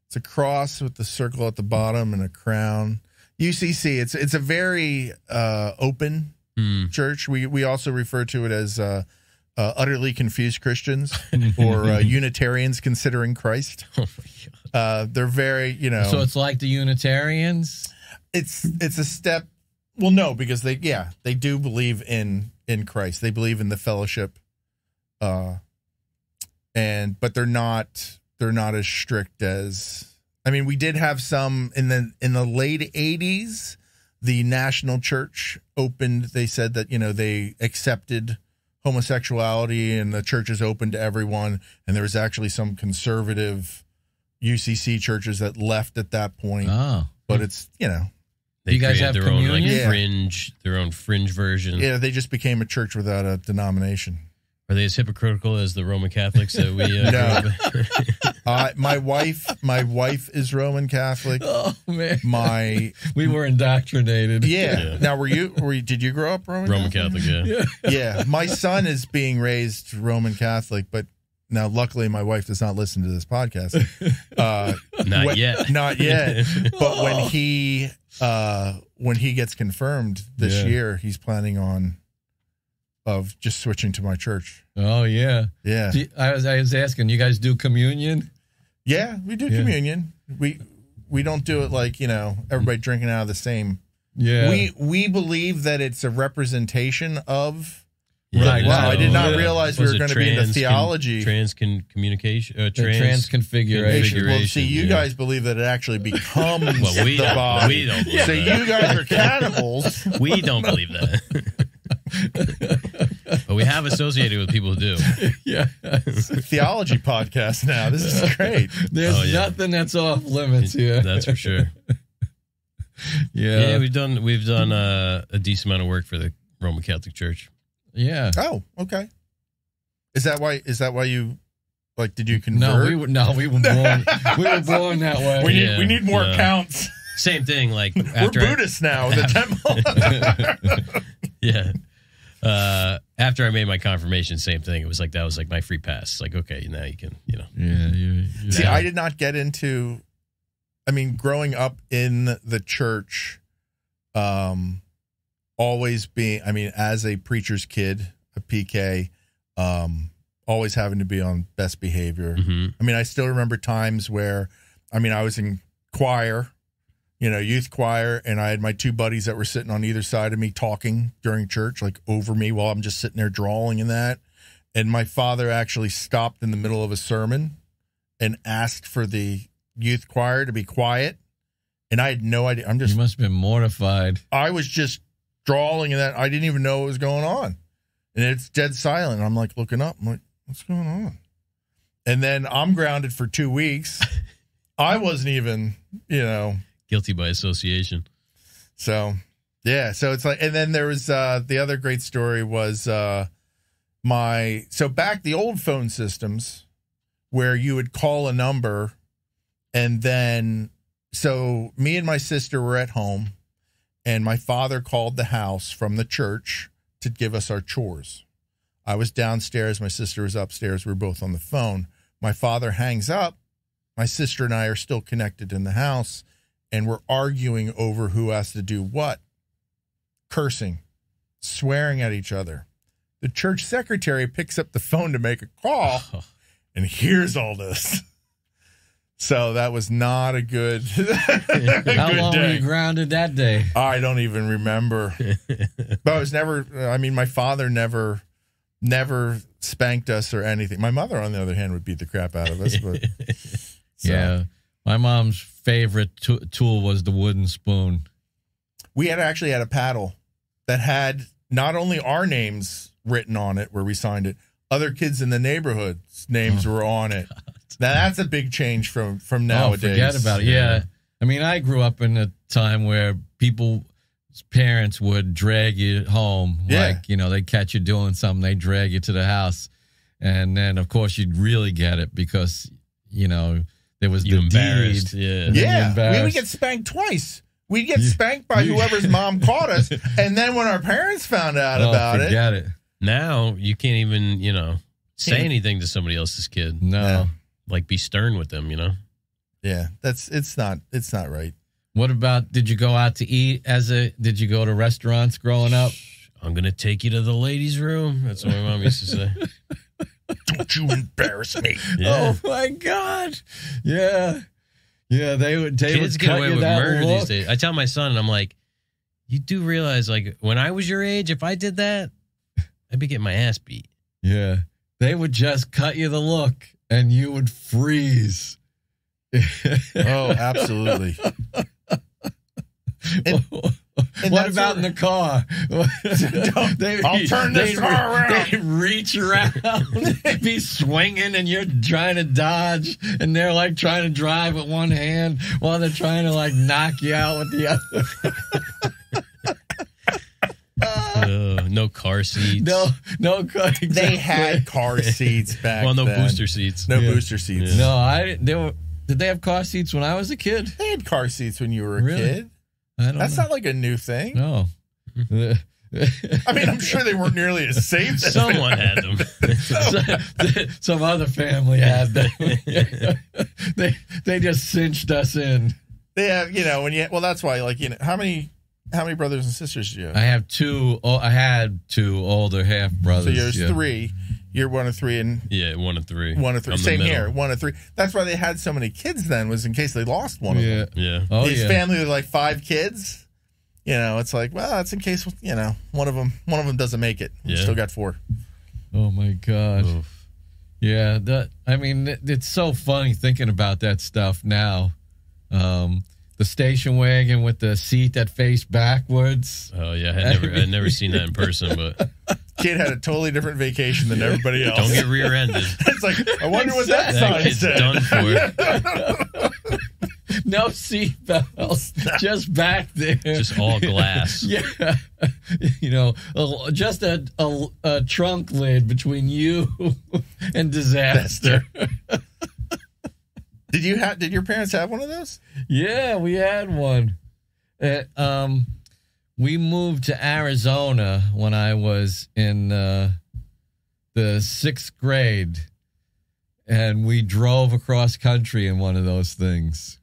Speaker 3: It's a cross with the circle at the bottom and a crown. UCC, it's a very open church. We also refer to it as utterly confused Christians or Unitarians considering Christ.
Speaker 1: Oh my God.
Speaker 3: They're very, you know.
Speaker 2: So it's like the Unitarians?
Speaker 3: It's a step. Well, no, because they do believe in Christ. They believe in the fellowship. But they're not as strict as, I mean, we did have some in the late 80s, the National Church opened, they said that, you know, they accepted homosexuality and the church is open to everyone. And there was actually some conservative UCC churches that left at that point.
Speaker 2: Oh.
Speaker 3: But it's, you know.
Speaker 1: They
Speaker 2: you guys have
Speaker 1: their own like
Speaker 2: communion?
Speaker 1: fringe, their own fringe version.
Speaker 3: Yeah, they just became a church without a denomination.
Speaker 1: Are they as hypocritical as the Roman Catholics that we?
Speaker 3: No. My wife is Roman Catholic.
Speaker 2: Oh man,
Speaker 3: we
Speaker 2: were indoctrinated.
Speaker 3: Yeah. Now, did you grow up Roman
Speaker 1: Catholic?
Speaker 3: Yeah. Yeah. My son is being raised Roman Catholic, but now luckily my wife does not listen to this podcast.
Speaker 1: Not yet.
Speaker 3: Not yet. But when he gets confirmed this year, he's planning on just switching to my church.
Speaker 2: Oh yeah.
Speaker 3: Yeah.
Speaker 2: I was asking, you guys do communion?
Speaker 3: Yeah, we do communion. We don't do it like, you know, everybody drinking out of the same.
Speaker 2: Yeah.
Speaker 3: We believe that it's a representation of.
Speaker 2: Right.
Speaker 3: Wow, I did not realize we were going to be into theology.
Speaker 1: Transconfiguration.
Speaker 2: Transconfiguration.
Speaker 3: Well, see, you guys believe that it actually becomes
Speaker 1: we
Speaker 3: the
Speaker 1: don't.
Speaker 3: body.
Speaker 1: We don't believe
Speaker 3: so
Speaker 1: that.
Speaker 3: you guys are cannibals.
Speaker 1: We don't believe that. But we have associated with people who do.
Speaker 2: Yeah.
Speaker 3: Theology podcast now. This is great.
Speaker 2: There's nothing that's off limits here.
Speaker 1: That's for sure.
Speaker 2: Yeah.
Speaker 1: We've done a decent amount of work for the Roman Catholic Church.
Speaker 2: Yeah.
Speaker 3: Oh, okay. Is that why you like? Did you convert?
Speaker 2: We were born. We were born that way.
Speaker 3: We need more counts.
Speaker 1: Same thing. Like
Speaker 3: we're Buddhists now in the temple.
Speaker 1: Yeah. After I made my confirmation, same thing. It was like that was like my free pass. Like, okay, now you can, you know.
Speaker 2: Yeah.
Speaker 3: See, I did not get into. I mean, growing up in the church, always being, I mean, as a preacher's kid, a PK, always having to be on best behavior.
Speaker 1: Mm-hmm.
Speaker 3: I mean, I still remember times where, I mean, I was in choir, you know, youth choir, and I had my two buddies that were sitting on either side of me talking during church, like over me while I'm just sitting there drawing and that. And my father actually stopped in the middle of a sermon and asked for the youth choir to be quiet. And I had no idea.
Speaker 2: You must have been mortified.
Speaker 3: I was just drawing and that I didn't even know what was going on. And it's dead silent. I'm like looking up. I'm like, what's going on? And then I'm grounded for 2 weeks. I wasn't even, you know.
Speaker 1: Guilty by association.
Speaker 3: So, yeah. So it's like, and then there was the other great story was so back the old phone systems where you would call a number and then, so me and my sister were at home. And my father called the house from the church to give us our chores. I was downstairs. My sister was upstairs. We were both on the phone. My father hangs up. My sister and I are still connected in the house, and we're arguing over who has to do what. Cursing, swearing at each other. The church secretary picks up the phone to make a call and hears all this. So that was not a good.
Speaker 2: How long were you grounded that day?
Speaker 3: I don't even remember. But I was never. I mean, my father never spanked us or anything. My mother, on the other hand, would beat the crap out of us. But
Speaker 2: yeah, my mom's favorite tool was the wooden spoon.
Speaker 3: We actually had a paddle that had not only our names written on it where we signed it, other kids in the neighborhood's names were on it. Now that's a big change from nowadays.
Speaker 2: Forget about it. Yeah. I mean, I grew up in a time where people's parents would drag you home.
Speaker 3: Yeah.
Speaker 2: Like, they'd catch you doing something, they'd drag you to the house. And then, of course, you'd really get it because, there was the
Speaker 1: embarrassed.
Speaker 2: deed.
Speaker 3: Yeah. We would get spanked twice. We'd get spanked by whoever's mom caught us. And then when our parents found out about it.
Speaker 2: Forget it.
Speaker 1: Now you can't even, say anything to somebody else's kid.
Speaker 2: No.
Speaker 3: Yeah.
Speaker 1: Like be stern with them,
Speaker 3: Yeah, it's not right.
Speaker 2: What about, did you go out to eat did you go to restaurants growing up?
Speaker 1: I'm going to take you to the ladies' room. That's what my mom used to say.
Speaker 3: Don't you embarrass me.
Speaker 1: Yeah.
Speaker 2: Oh my God. Yeah. Yeah,
Speaker 1: Kids
Speaker 2: would
Speaker 1: get
Speaker 2: cut
Speaker 1: away
Speaker 2: you
Speaker 1: with
Speaker 2: that
Speaker 1: murder
Speaker 2: look.
Speaker 1: these days. I tell my son, and I'm like, you do realize, like, when I was your age, if I did that, I'd be getting my ass beat.
Speaker 2: Yeah. They would just cut you the look and you would freeze.
Speaker 3: Oh, absolutely. And
Speaker 2: what about in the car?
Speaker 3: I'll turn this car around.
Speaker 2: They reach around, they be swinging, and you're trying to dodge, and they're like trying to drive with one hand while they're trying to like knock you out with the other.
Speaker 1: No car seats.
Speaker 2: No car. Exactly.
Speaker 3: They had car seats back
Speaker 1: Well, no
Speaker 3: then.
Speaker 1: booster seats.
Speaker 3: No booster seats.
Speaker 1: Yeah.
Speaker 2: No, did they have car seats when I was a kid?
Speaker 3: They had car seats when you were a
Speaker 2: Really?
Speaker 3: kid. That's not like a new thing.
Speaker 2: No.
Speaker 3: I mean, I'm sure they weren't nearly as safe. As
Speaker 1: Someone had them.
Speaker 2: Some other family had them. They just cinched us in.
Speaker 3: They have, well, that's why, like, how many brothers and sisters do you have?
Speaker 2: I have two. I had two older half brothers.
Speaker 3: So there's three. You're one of three, and
Speaker 1: Yeah, 1 of 3.
Speaker 3: one of three.
Speaker 1: I'm the
Speaker 3: Same
Speaker 1: middle.
Speaker 3: here, 1 of 3. That's why they had so many kids then, was in case they lost one of them.
Speaker 1: Yeah.
Speaker 2: Oh,
Speaker 3: These
Speaker 2: yeah.
Speaker 3: family with like 5 kids, it's like, well, that's in case one of them doesn't make it. You
Speaker 1: Yeah.
Speaker 3: still got 4.
Speaker 2: Oh my God.
Speaker 1: Oof.
Speaker 2: Yeah. It's so funny thinking about that stuff now. The station wagon with the seat that faced backwards.
Speaker 1: Oh, yeah. I'd never seen that in person, but
Speaker 3: Kid had a totally different vacation than everybody else.
Speaker 1: don't get rear-ended.
Speaker 3: It's like, I wonder what that
Speaker 1: That
Speaker 3: sign
Speaker 1: kid's
Speaker 3: said.
Speaker 1: done for.
Speaker 2: No seat belts, just back there.
Speaker 1: Just all glass.
Speaker 2: Yeah. Just a trunk lid between you and disaster.
Speaker 3: Did your parents have one of those?
Speaker 2: Yeah, we had one. We moved to Arizona when I was in the 6th grade, and we drove across country in one of those things.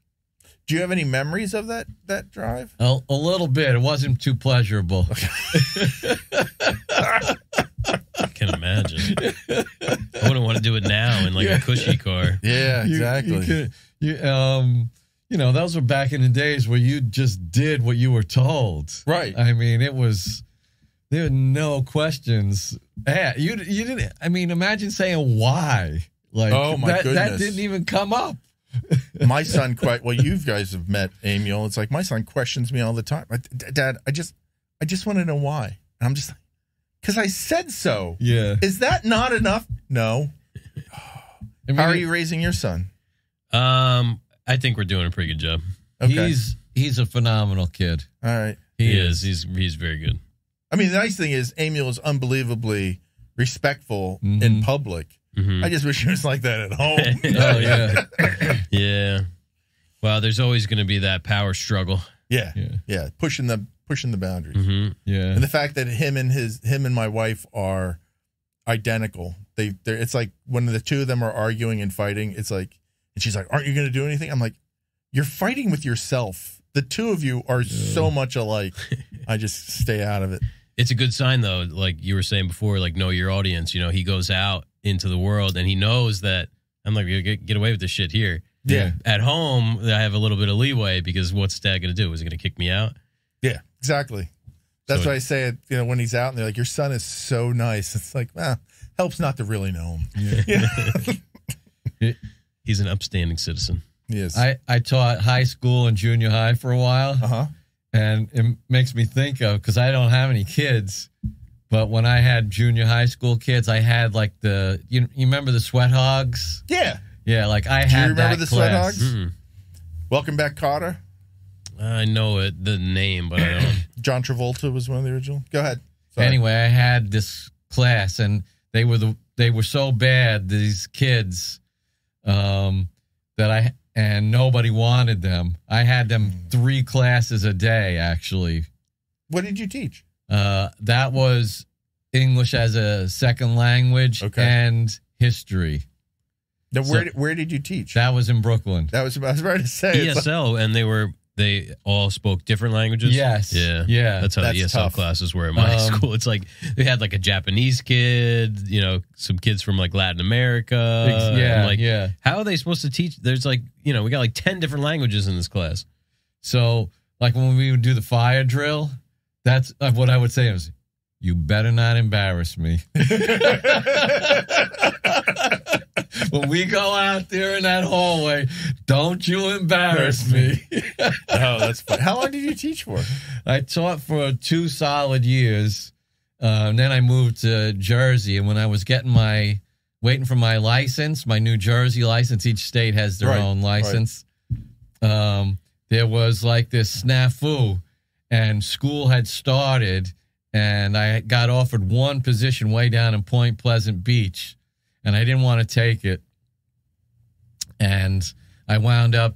Speaker 3: Do you have any memories of that drive?
Speaker 2: A little bit. It wasn't too pleasurable.
Speaker 1: I can imagine. I wouldn't want to do it now in like a cushy car.
Speaker 3: Yeah, exactly.
Speaker 2: Those were back in the days where you just did what you were told.
Speaker 3: Right.
Speaker 2: I mean, there were no questions. You didn't. I mean, imagine saying why. Like,
Speaker 3: oh my
Speaker 2: that
Speaker 3: goodness,
Speaker 2: didn't even come up.
Speaker 3: My son you guys have met Amiel. It's like my son questions me all the time. Dad, I just want to know why. And I'm just like, because I said so.
Speaker 2: Yeah.
Speaker 3: Is that not enough? No. How are you raising your son?
Speaker 1: I think we're doing a pretty good job.
Speaker 3: Okay.
Speaker 2: He's a phenomenal kid.
Speaker 3: All right.
Speaker 1: He is. He's very good.
Speaker 3: I mean, the nice thing is Amiel is unbelievably respectful
Speaker 2: Mm-hmm.
Speaker 3: in public.
Speaker 1: Mm-hmm.
Speaker 3: I just wish he was like that at home.
Speaker 2: Oh yeah.
Speaker 1: Yeah. Well, there's always going to be that power struggle.
Speaker 3: Yeah. Pushing the boundaries.
Speaker 1: Mm-hmm.
Speaker 2: Yeah.
Speaker 3: And the fact that him and my wife are identical. It's like when the two of them are arguing and fighting, it's like, and she's like, aren't you going to do anything? I'm like, you're fighting with yourself. The two of you are so much alike. I just stay out of it.
Speaker 1: It's a good sign, though, like you were saying before, like know your audience. He goes out into the world and he knows that I'm like, get away with this shit here.
Speaker 3: Yeah.
Speaker 1: At home, I have a little bit of leeway because what's Dad going to do? Is he going to kick me out?
Speaker 3: Yeah, exactly. That's why I say it, when he's out and they're like, your son is so nice. It's like, helps not to really know him. Yeah.
Speaker 1: He's an upstanding citizen.
Speaker 3: He is.
Speaker 2: I taught high school and junior high for a while.
Speaker 3: Uh-huh.
Speaker 2: And it makes me think of, because I don't have any kids, but when I had junior high school kids, I had like you remember the Sweat Hogs?
Speaker 3: Yeah.
Speaker 2: Yeah, like I
Speaker 3: Do
Speaker 2: had
Speaker 3: you remember
Speaker 2: that
Speaker 3: the
Speaker 2: class.
Speaker 3: Sweat Hogs? Welcome Back, Kotter.
Speaker 1: I know the name, but I don't.
Speaker 3: John Travolta was one of the original. Go ahead. Sorry.
Speaker 2: Anyway, I had this class, and they were so bad, these kids, and nobody wanted them. I had them 3 classes a day, actually.
Speaker 3: What did you teach?
Speaker 2: That was English as a second language and history.
Speaker 3: Now, where did you teach?
Speaker 2: That was in Brooklyn.
Speaker 3: I was about to say.
Speaker 1: ESL, and they all spoke different languages?
Speaker 2: Yes.
Speaker 1: Yeah. That's how the ESL
Speaker 3: tough.
Speaker 1: classes were at my school. It's like they had like a Japanese kid, some kids from like Latin America.
Speaker 2: Yeah.
Speaker 1: How are they supposed to teach? There's like, we got like 10 different languages in this class.
Speaker 2: So, like when we would do the fire drill, that's what I would say is, you better not embarrass me. When we go out there in that hallway, don't you embarrass me.
Speaker 3: Oh, that's fun. How long did you teach for?
Speaker 2: I taught for 2 solid years. And then I moved to Jersey. And when I was waiting for my license, my New Jersey license, each state has their own license. There was like this snafu, and school had started, and I got offered one position way down in Point Pleasant Beach, and I didn't want to take it. And I wound up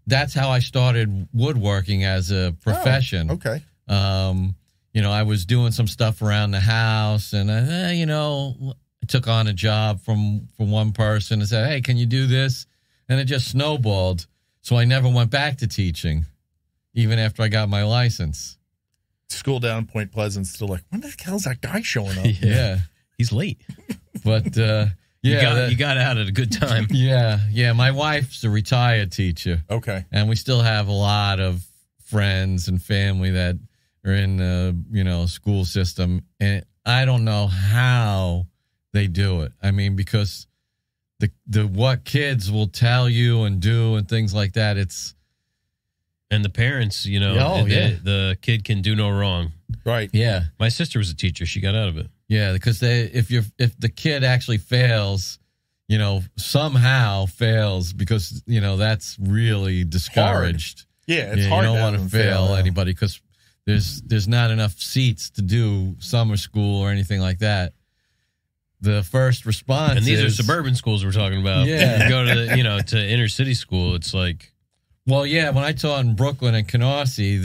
Speaker 2: that's how I started woodworking as a profession.
Speaker 3: Oh, okay.
Speaker 2: I was doing some stuff around the house, and I took on a job from one person and said, hey, can you do this? And it just snowballed. So I never went back to teaching, even after I got my license.
Speaker 3: School down in Point Pleasant's still like, when the hell's that guy showing up?
Speaker 2: Yeah.
Speaker 1: He's late.
Speaker 2: But,
Speaker 1: you got out at a good time.
Speaker 2: Yeah. My wife's a retired teacher.
Speaker 3: Okay.
Speaker 2: And we still have a lot of friends and family that are in the, school system. And I don't know how they do it. I mean, because the what kids will tell you and do and things like that,
Speaker 1: and the parents, the kid can do no wrong.
Speaker 3: Right.
Speaker 2: Yeah.
Speaker 1: My sister was a teacher. She got out of it.
Speaker 2: Yeah, because if the kid actually fails, somehow fails, because that's really discouraged.
Speaker 3: Hard. Yeah, it's hard.
Speaker 2: You don't want to fail anybody, because there's not enough seats to do summer school or anything like that. The first response,
Speaker 1: and these are suburban schools we're talking about.
Speaker 2: Yeah,
Speaker 1: you go to to inner city school. It's like,
Speaker 2: well, yeah. When I taught in Brooklyn and Canarsie,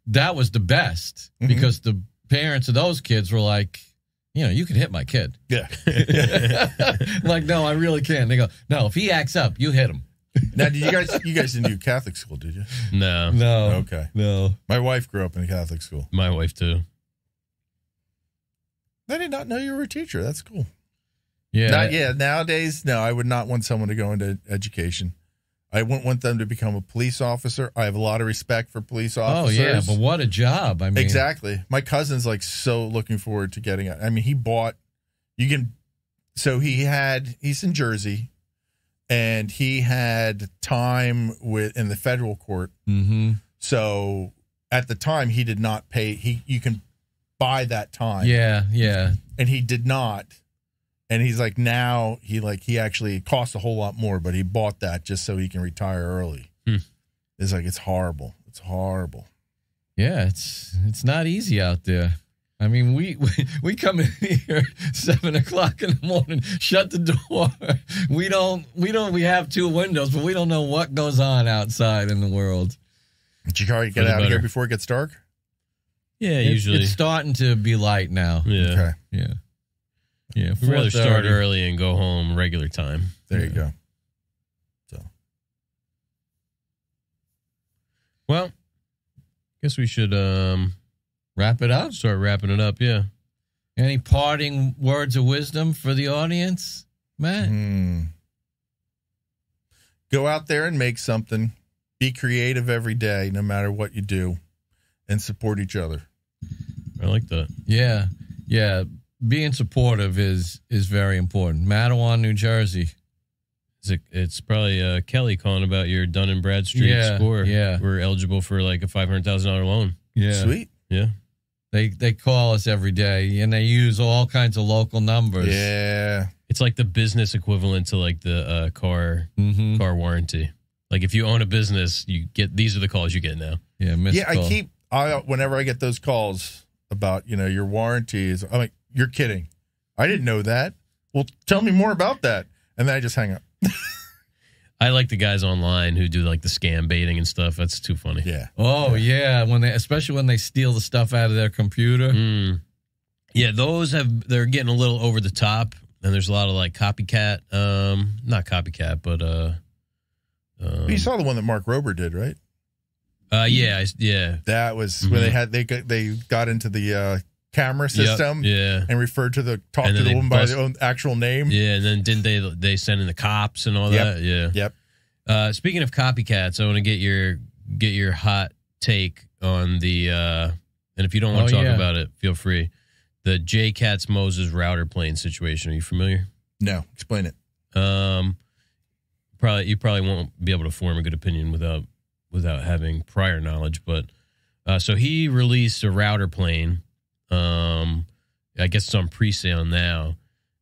Speaker 2: that was the best, because the parents of those kids were like, you can hit my kid.
Speaker 3: Yeah.
Speaker 2: Like, no, I really can't. They go, no, if he acts up, you hit him.
Speaker 3: Now, did you guys didn't do Catholic school, did you?
Speaker 1: No.
Speaker 3: Okay.
Speaker 2: No.
Speaker 3: My wife grew up in a Catholic school.
Speaker 1: My wife too.
Speaker 3: I did not know you were a teacher. That's cool.
Speaker 2: Yeah.
Speaker 3: Nowadays, no, I would not want someone to go into education. I wouldn't want them to become a police officer. I have a lot of respect for police officers.
Speaker 2: Oh, yeah, but what a job. I mean,
Speaker 3: exactly. My cousin's like so looking forward to getting it. I mean, he's in Jersey, and he had time in the federal court.
Speaker 2: Mm-hmm.
Speaker 3: So at the time, he did not pay. You can buy that time.
Speaker 2: Yeah.
Speaker 3: And he did not. And he's like, now he actually, it costs a whole lot more, but he bought that just so he can retire early. It's like, it's horrible. It's horrible.
Speaker 2: Yeah, it's not easy out there. I mean, we come in here 7 o'clock in the morning, shut the door. We have 2 windows, but we don't know what goes on outside in the world.
Speaker 3: Did you already get out of here before it gets dark?
Speaker 1: Yeah, usually.
Speaker 2: It's starting to be light now.
Speaker 1: Yeah.
Speaker 3: Okay.
Speaker 2: Yeah. Yeah,
Speaker 1: we'd rather start early and go home regular time.
Speaker 3: There you go. So,
Speaker 1: well, guess we should
Speaker 2: wrap it up.
Speaker 1: Start wrapping it up. Yeah.
Speaker 2: Any parting words of wisdom for the audience, Matt?
Speaker 3: Go out there and make something. Be creative every day, no matter what you do, and support each other.
Speaker 1: I like that.
Speaker 2: Yeah. Yeah. Being supportive is very important. Matawan, New Jersey.
Speaker 1: It's probably Kelly calling about your Dun & Bradstreet score.
Speaker 2: Yeah.
Speaker 1: We're eligible for like a $500,000 loan.
Speaker 2: Yeah.
Speaker 3: Sweet.
Speaker 1: Yeah.
Speaker 2: They call us every day, and they use all kinds of local numbers.
Speaker 3: Yeah.
Speaker 1: It's like the business equivalent to like the car warranty. Like if you own a business, you get these are the calls you get now.
Speaker 2: Yeah.
Speaker 3: Whenever I get those calls about, your warranties, I'm like, you're kidding. I didn't know that. Well, tell me more about that. And then I just hang up.
Speaker 1: I like the guys online who do like the scam baiting and stuff. That's too funny.
Speaker 3: Yeah.
Speaker 2: Oh yeah, especially when they steal the stuff out of their computer.
Speaker 1: Yeah, they're getting a little over the top, and there's a lot of like copycat, not copycat, but
Speaker 3: you saw the one that Mark Rober did, right?
Speaker 1: Yeah.
Speaker 3: That was where they got into the camera system, and referred to the woman by their own actual name.
Speaker 1: Yeah, and then didn't they send in the cops and all that? Yeah.
Speaker 3: Yep.
Speaker 1: Speaking of copycats, I want to get your hot take on the and if you don't want to talk about it, feel free. The J. Katz Moses router plane situation. Are you familiar?
Speaker 3: No, explain it.
Speaker 1: You probably won't be able to form a good opinion without having prior knowledge, but so he released a router plane. I guess it's on pre-sale now,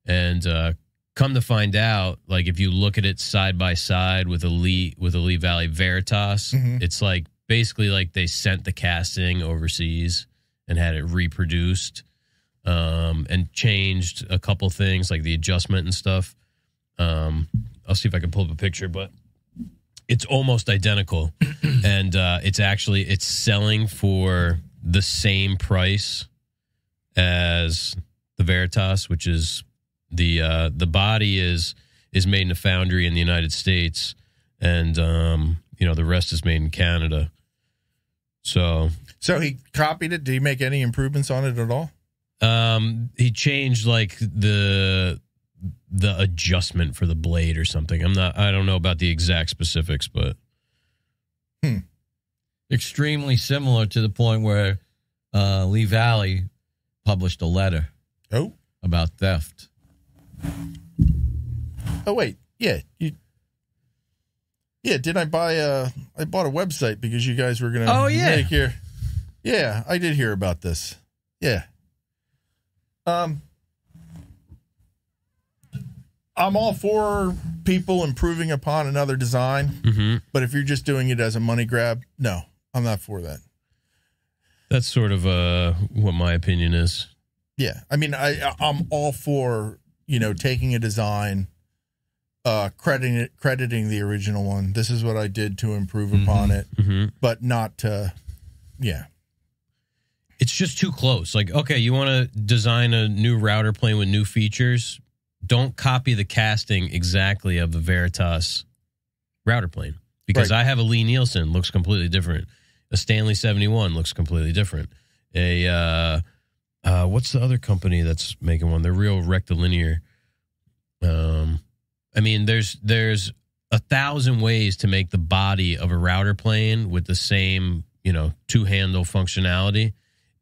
Speaker 1: and come to find out, like if you look at it side by side with a Lee Valley Veritas, it's like basically like they sent the casting overseas and had it reproduced, and changed a couple things like the adjustment and stuff. I'll see if I can pull up a picture, but it's almost identical, and it's selling for the same price as the Veritas, which is the body is made in a foundry in the United States, and the rest is made in Canada. So
Speaker 3: he copied it. Did he make any improvements on it at all?
Speaker 1: He changed like the adjustment for the blade or something. I don't know about the exact specifics, but
Speaker 2: extremely similar to the point where Lee Valley published a letter about theft.
Speaker 3: Oh wait, yeah, did I bought a website because you guys were gonna make here. Yeah, I did hear about this. Yeah. I'm all for people improving upon another design, but if you're just doing it as a money grab, no, I'm not for that.
Speaker 1: That's sort of what my opinion is.
Speaker 3: Yeah, I mean, I'm all for taking a design, crediting the original one. This is what I did to improve upon it, but not to,
Speaker 1: It's just too close. Like, okay, you want to design a new router plane with new features? Don't copy the casting exactly of the Veritas router plane, because I have a Lee Nielsen, looks completely different. A Stanley 71 looks completely different. What's the other company that's making one? They're real rectilinear. I mean, there's 1,000 ways to make the body of a router plane with the same, two-handle functionality.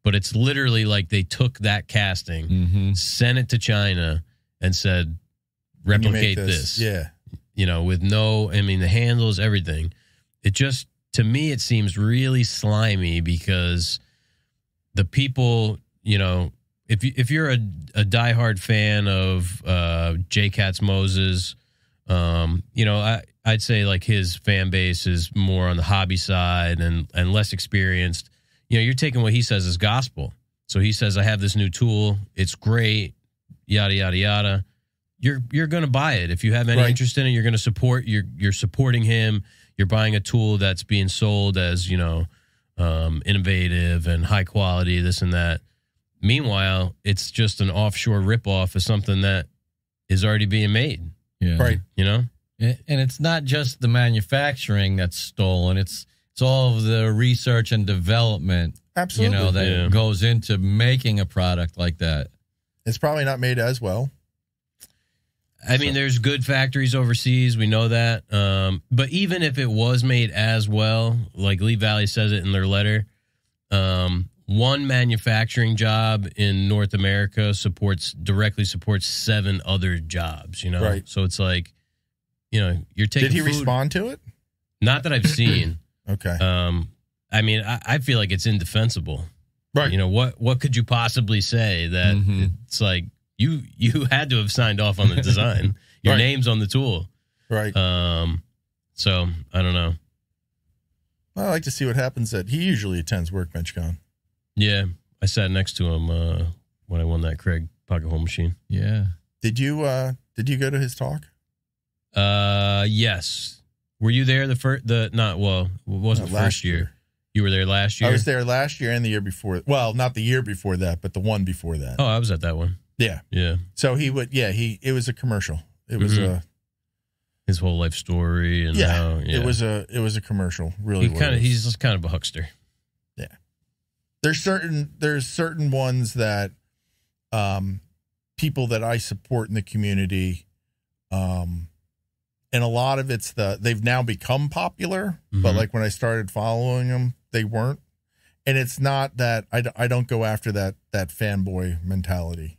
Speaker 1: But it's literally like they took that casting, sent it to China, and said, replicate this.
Speaker 3: Yeah.
Speaker 1: With the handles, everything. It just, to me, it seems really slimy because the people, if you're a diehard fan of J. Katz Moses, I'd say like his fan base is more on the hobby side and less experienced. You're taking what he says as gospel. So he says, I have this new tool. It's great, yada, yada, yada. You're going to buy it. If you have any interest in it, you're going to support, you're supporting him. You're buying a tool that's being sold as, innovative and high quality, this and that. Meanwhile, it's just an offshore ripoff of something that is already being made.
Speaker 2: Yeah.
Speaker 3: Right.
Speaker 2: And it's not just the manufacturing that's stolen. It's all of the research and development,
Speaker 3: absolutely,
Speaker 2: that goes into making a product like that.
Speaker 3: It's probably not made as well.
Speaker 1: I mean, there's good factories overseas. We know that. But even if it was made as well, like Lee Valley says it in their letter, one manufacturing job in North America directly supports 7 other jobs, you know?
Speaker 3: Right.
Speaker 1: So it's like, you know, you're taking
Speaker 3: Did he
Speaker 1: food.
Speaker 3: respond to it?
Speaker 1: Not that I've seen.
Speaker 3: Okay.
Speaker 1: I mean, I feel like it's indefensible.
Speaker 3: Right.
Speaker 1: You know, what could you possibly say that it's like you had to have signed off on the design. Your
Speaker 3: Right.
Speaker 1: name's on the tool.
Speaker 3: Right.
Speaker 1: So I don't know.
Speaker 3: Well, I like to see what happens. He usually attends WorkbenchCon.
Speaker 1: Yeah, I sat next to him when I won that Craig pocket hole machine.
Speaker 2: Yeah.
Speaker 3: Did you go to his talk?
Speaker 1: Yes. Were you there it wasn't the first year. You were there last year?
Speaker 3: I was there last year and the year before. Well, not the year before that, but the one before that.
Speaker 1: Oh, I was at that one.
Speaker 3: Yeah.
Speaker 1: Yeah.
Speaker 3: So it was a commercial. It was
Speaker 1: his whole life story and how,
Speaker 3: it was a commercial. Really,
Speaker 1: he's just kind of a huckster.
Speaker 3: Yeah. There's certain ones that people that I support in the community, and a lot of it's they've now become popular, but like when I started following them, they weren't. And it's not that I don't go after that fanboy mentality.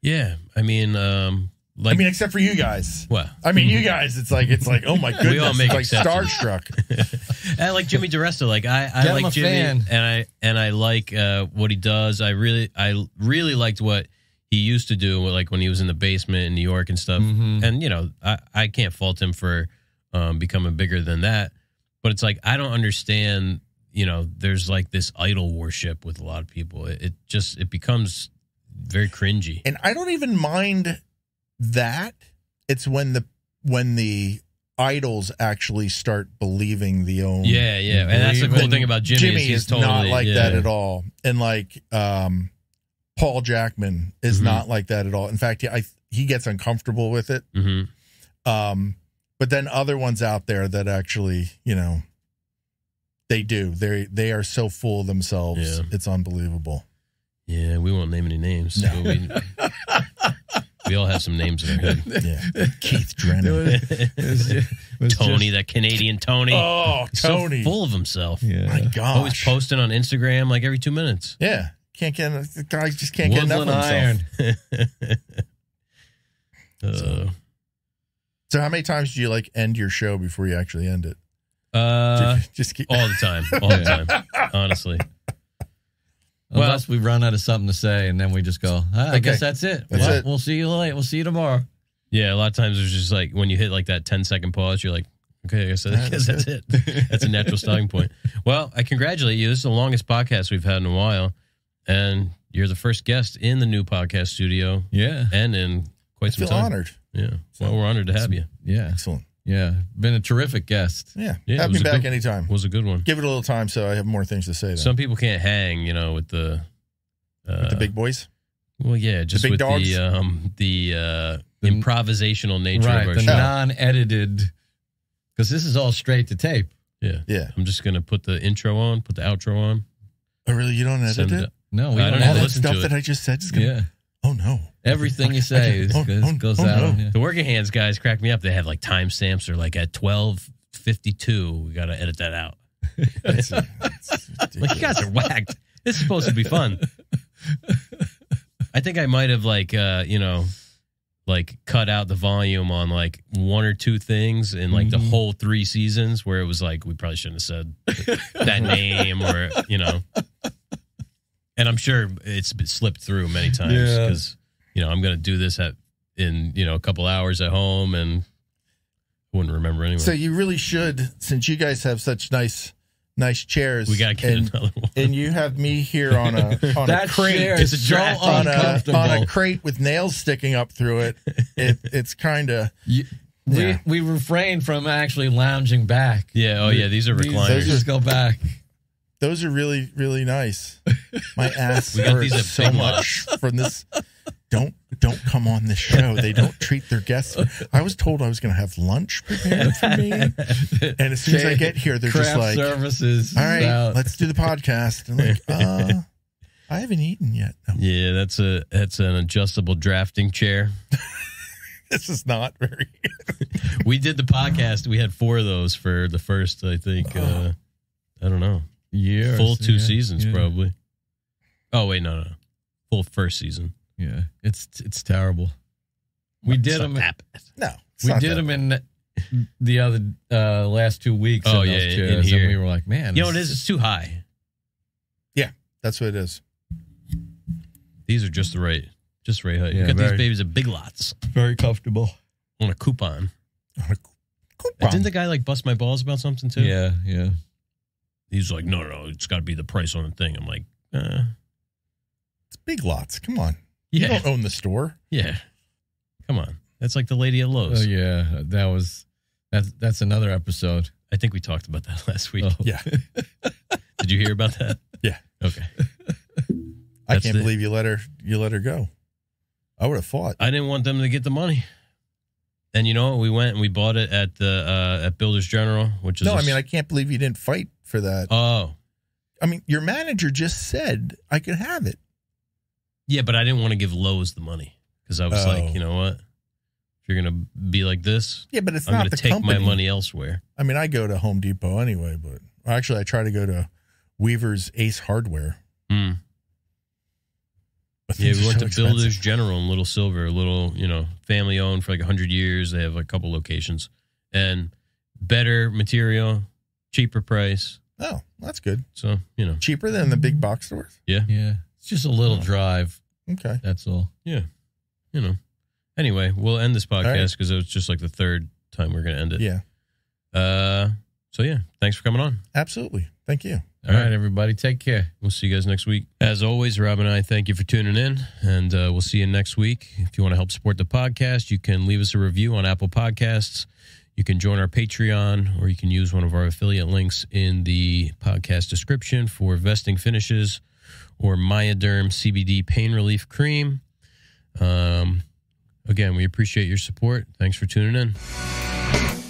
Speaker 1: Yeah, I mean,
Speaker 3: except for you guys.
Speaker 1: Well,
Speaker 3: I mean, you guys, it's like, oh my goodness,
Speaker 1: we all make
Speaker 3: it's like starstruck.
Speaker 1: I like Jimmy DiResta. Like I like Jimmy, fan. and I like what he does. I really liked what he used to do, like when he was in the basement in New York and stuff. And you know, I can't fault him for becoming bigger than that. But it's like I don't understand. You know, there's like this idol worship with a lot of people. It becomes very cringy.
Speaker 3: And I don't even mind that. It's when the idols actually start believing the own.
Speaker 1: Yeah. And that's the cool thing about Jimmy.
Speaker 3: Jimmy is totally not like that at all. And like Paul Jackman is not like that at all. In fact, he gets uncomfortable with it. But then other ones out there that actually, you know, they do. They are so full of themselves. Yeah. It's unbelievable.
Speaker 1: Yeah, we won't name any names.
Speaker 3: No.
Speaker 1: We all have some names in our head.
Speaker 3: Yeah. Keith Drennan.
Speaker 1: Tony, that Canadian Tony.
Speaker 3: Oh, Tony.
Speaker 1: So full of himself.
Speaker 3: Yeah. My gosh.
Speaker 1: Always posting on Instagram like every 2 minutes.
Speaker 3: Yeah. The guy just can't get enough of himself. So how many times do you like end your show before you actually end it? Just keep...
Speaker 1: all the time, honestly.
Speaker 2: Unless we run out of something to say, and then we just go, I guess that's it. We'll see you later. We'll see you tomorrow.
Speaker 1: Yeah, a lot of times there's just like, when you hit like that 10-second pause, you're like, okay, I guess that's it. That's a natural starting point. Well, I congratulate you. This is the longest podcast we've had in a while, and you're the first guest in the new podcast studio.
Speaker 2: Yeah.
Speaker 1: And in quite some time. I
Speaker 3: feel honored.
Speaker 1: Yeah. Well, we're honored to have you.
Speaker 2: Yeah.
Speaker 3: Excellent.
Speaker 2: Yeah. Been a terrific guest.
Speaker 3: Yeah. Have me back anytime.
Speaker 1: Was a good one.
Speaker 3: Give it a little time so I have more things to say then.
Speaker 1: Some people can't hang, you know, with the
Speaker 3: big boys.
Speaker 1: Well, yeah, just with
Speaker 3: dogs?
Speaker 1: the improvisational nature of our
Speaker 2: the
Speaker 1: show.
Speaker 2: non-edited, because this is all straight to tape.
Speaker 3: Yeah.
Speaker 1: I'm just gonna put the intro on, put the outro on.
Speaker 3: Oh, really? You don't edit it?
Speaker 2: No, we don't
Speaker 3: all
Speaker 2: edit
Speaker 3: that stuff that I just said. Oh no!
Speaker 2: Everything you say goes out.
Speaker 3: No.
Speaker 2: Yeah.
Speaker 1: The Working Hands guys crack me up. They have like timestamps or like at 12:52. We got to edit that out.
Speaker 3: That's
Speaker 1: Like, you guys are whacked. This is supposed to be fun. I think I might have like cut out the volume on like one or two things in like the whole 3 seasons where it was like we probably shouldn't have said that name or And I'm sure it's been slipped through many times because, I'm going to do this in a couple hours at home and I wouldn't remember anyway.
Speaker 3: So you really should, since you guys have such nice chairs.
Speaker 1: We got to get another one.
Speaker 3: And you have me here on a crate.
Speaker 2: It's so uncomfortable.
Speaker 3: On a crate with nails sticking up through it. It's kind of...
Speaker 2: We refrain from actually lounging back.
Speaker 1: Yeah. Oh, yeah. These are recliners.
Speaker 2: Just go back.
Speaker 3: Those are really, really nice. My ass
Speaker 1: we got these
Speaker 3: hurts so much from this. Don't come on this show. They don't treat their guests. I was told I was going to have lunch prepared for me, and as soon as I get here, they're just like,
Speaker 2: services.
Speaker 3: "All right, let's do the podcast." I'm like, I haven't eaten yet. No.
Speaker 1: Yeah, that's an adjustable drafting chair.
Speaker 3: This is not very.
Speaker 1: We did the podcast. We had 4 of those for the first, I think, I don't know.
Speaker 2: Years.
Speaker 1: Full 2 seasons, probably. Oh, wait, no. Full first season.
Speaker 2: Yeah. It's terrible. We did them.
Speaker 3: No.
Speaker 2: We did them in the other last 2 weeks.
Speaker 1: Oh,
Speaker 2: in
Speaker 1: yeah.
Speaker 2: those chairs,
Speaker 1: In here.
Speaker 2: and we were like, man.
Speaker 1: You know what it is? It's too high.
Speaker 3: Yeah, that's what it is.
Speaker 1: These are just right height.
Speaker 2: Yeah,
Speaker 1: You got these babies at Big Lots
Speaker 2: very comfortable.
Speaker 1: on a coupon.
Speaker 3: Coupon.
Speaker 1: Didn't the guy like bust my balls about something too?
Speaker 2: Yeah.
Speaker 1: He's like, no, it's got to be the price on the thing. I'm like,
Speaker 3: It's Big Lots. Come on. You
Speaker 1: yeah,
Speaker 3: don't own the store.
Speaker 1: yeah. Come on, that's like the lady at Lowe's.
Speaker 2: Oh yeah, that's another episode.
Speaker 1: I think we talked about that last week.
Speaker 2: Oh.
Speaker 3: Yeah.
Speaker 1: Did you hear about that?
Speaker 3: Yeah.
Speaker 1: Okay.
Speaker 3: I can't believe you let her go. I would have fought.
Speaker 1: I didn't want them to get the money. And you know what? We went and we bought it at the at Builders General, which is
Speaker 3: I can't believe you didn't fight for that.
Speaker 1: Oh.
Speaker 3: I mean, your manager just said I could have it.
Speaker 1: Yeah, but I didn't want to give Lowe's the money because I was like, you know what? If you're gonna be like this,
Speaker 3: yeah, but it's
Speaker 1: I'm
Speaker 3: not
Speaker 1: gonna
Speaker 3: the
Speaker 1: take
Speaker 3: company.
Speaker 1: my money elsewhere.
Speaker 3: I mean, I go to Home Depot anyway, but actually, I try to go to Weaver's Ace Hardware.
Speaker 1: Hmm.
Speaker 3: But
Speaker 1: Yeah,
Speaker 3: things
Speaker 1: we
Speaker 3: are
Speaker 1: went
Speaker 3: so
Speaker 1: to Builders
Speaker 3: expensive.
Speaker 1: General in Little Silver, a little, family owned for like 100 years. They have a couple locations and better material, cheaper price.
Speaker 3: Oh, that's good.
Speaker 1: So,
Speaker 3: Cheaper than the big box stores?
Speaker 1: yeah.
Speaker 2: It's just a little drive.
Speaker 3: Okay.
Speaker 2: That's all.
Speaker 1: Yeah. Anyway, we'll end this podcast because it was just like the third time we're going to end it.
Speaker 3: Yeah.
Speaker 1: So, yeah, thanks for coming on.
Speaker 3: Absolutely. Thank you.
Speaker 2: All right, everybody. Take care.
Speaker 1: We'll see you guys next week. As always, Rob and I thank you for tuning in, and we'll see you next week. If you want to help support the podcast, you can leave us a review on Apple Podcasts. You can join our Patreon, or you can use one of our affiliate links in the podcast description for vesting finishes or Myoderm CBD pain relief cream. Again, we appreciate your support. Thanks for tuning in.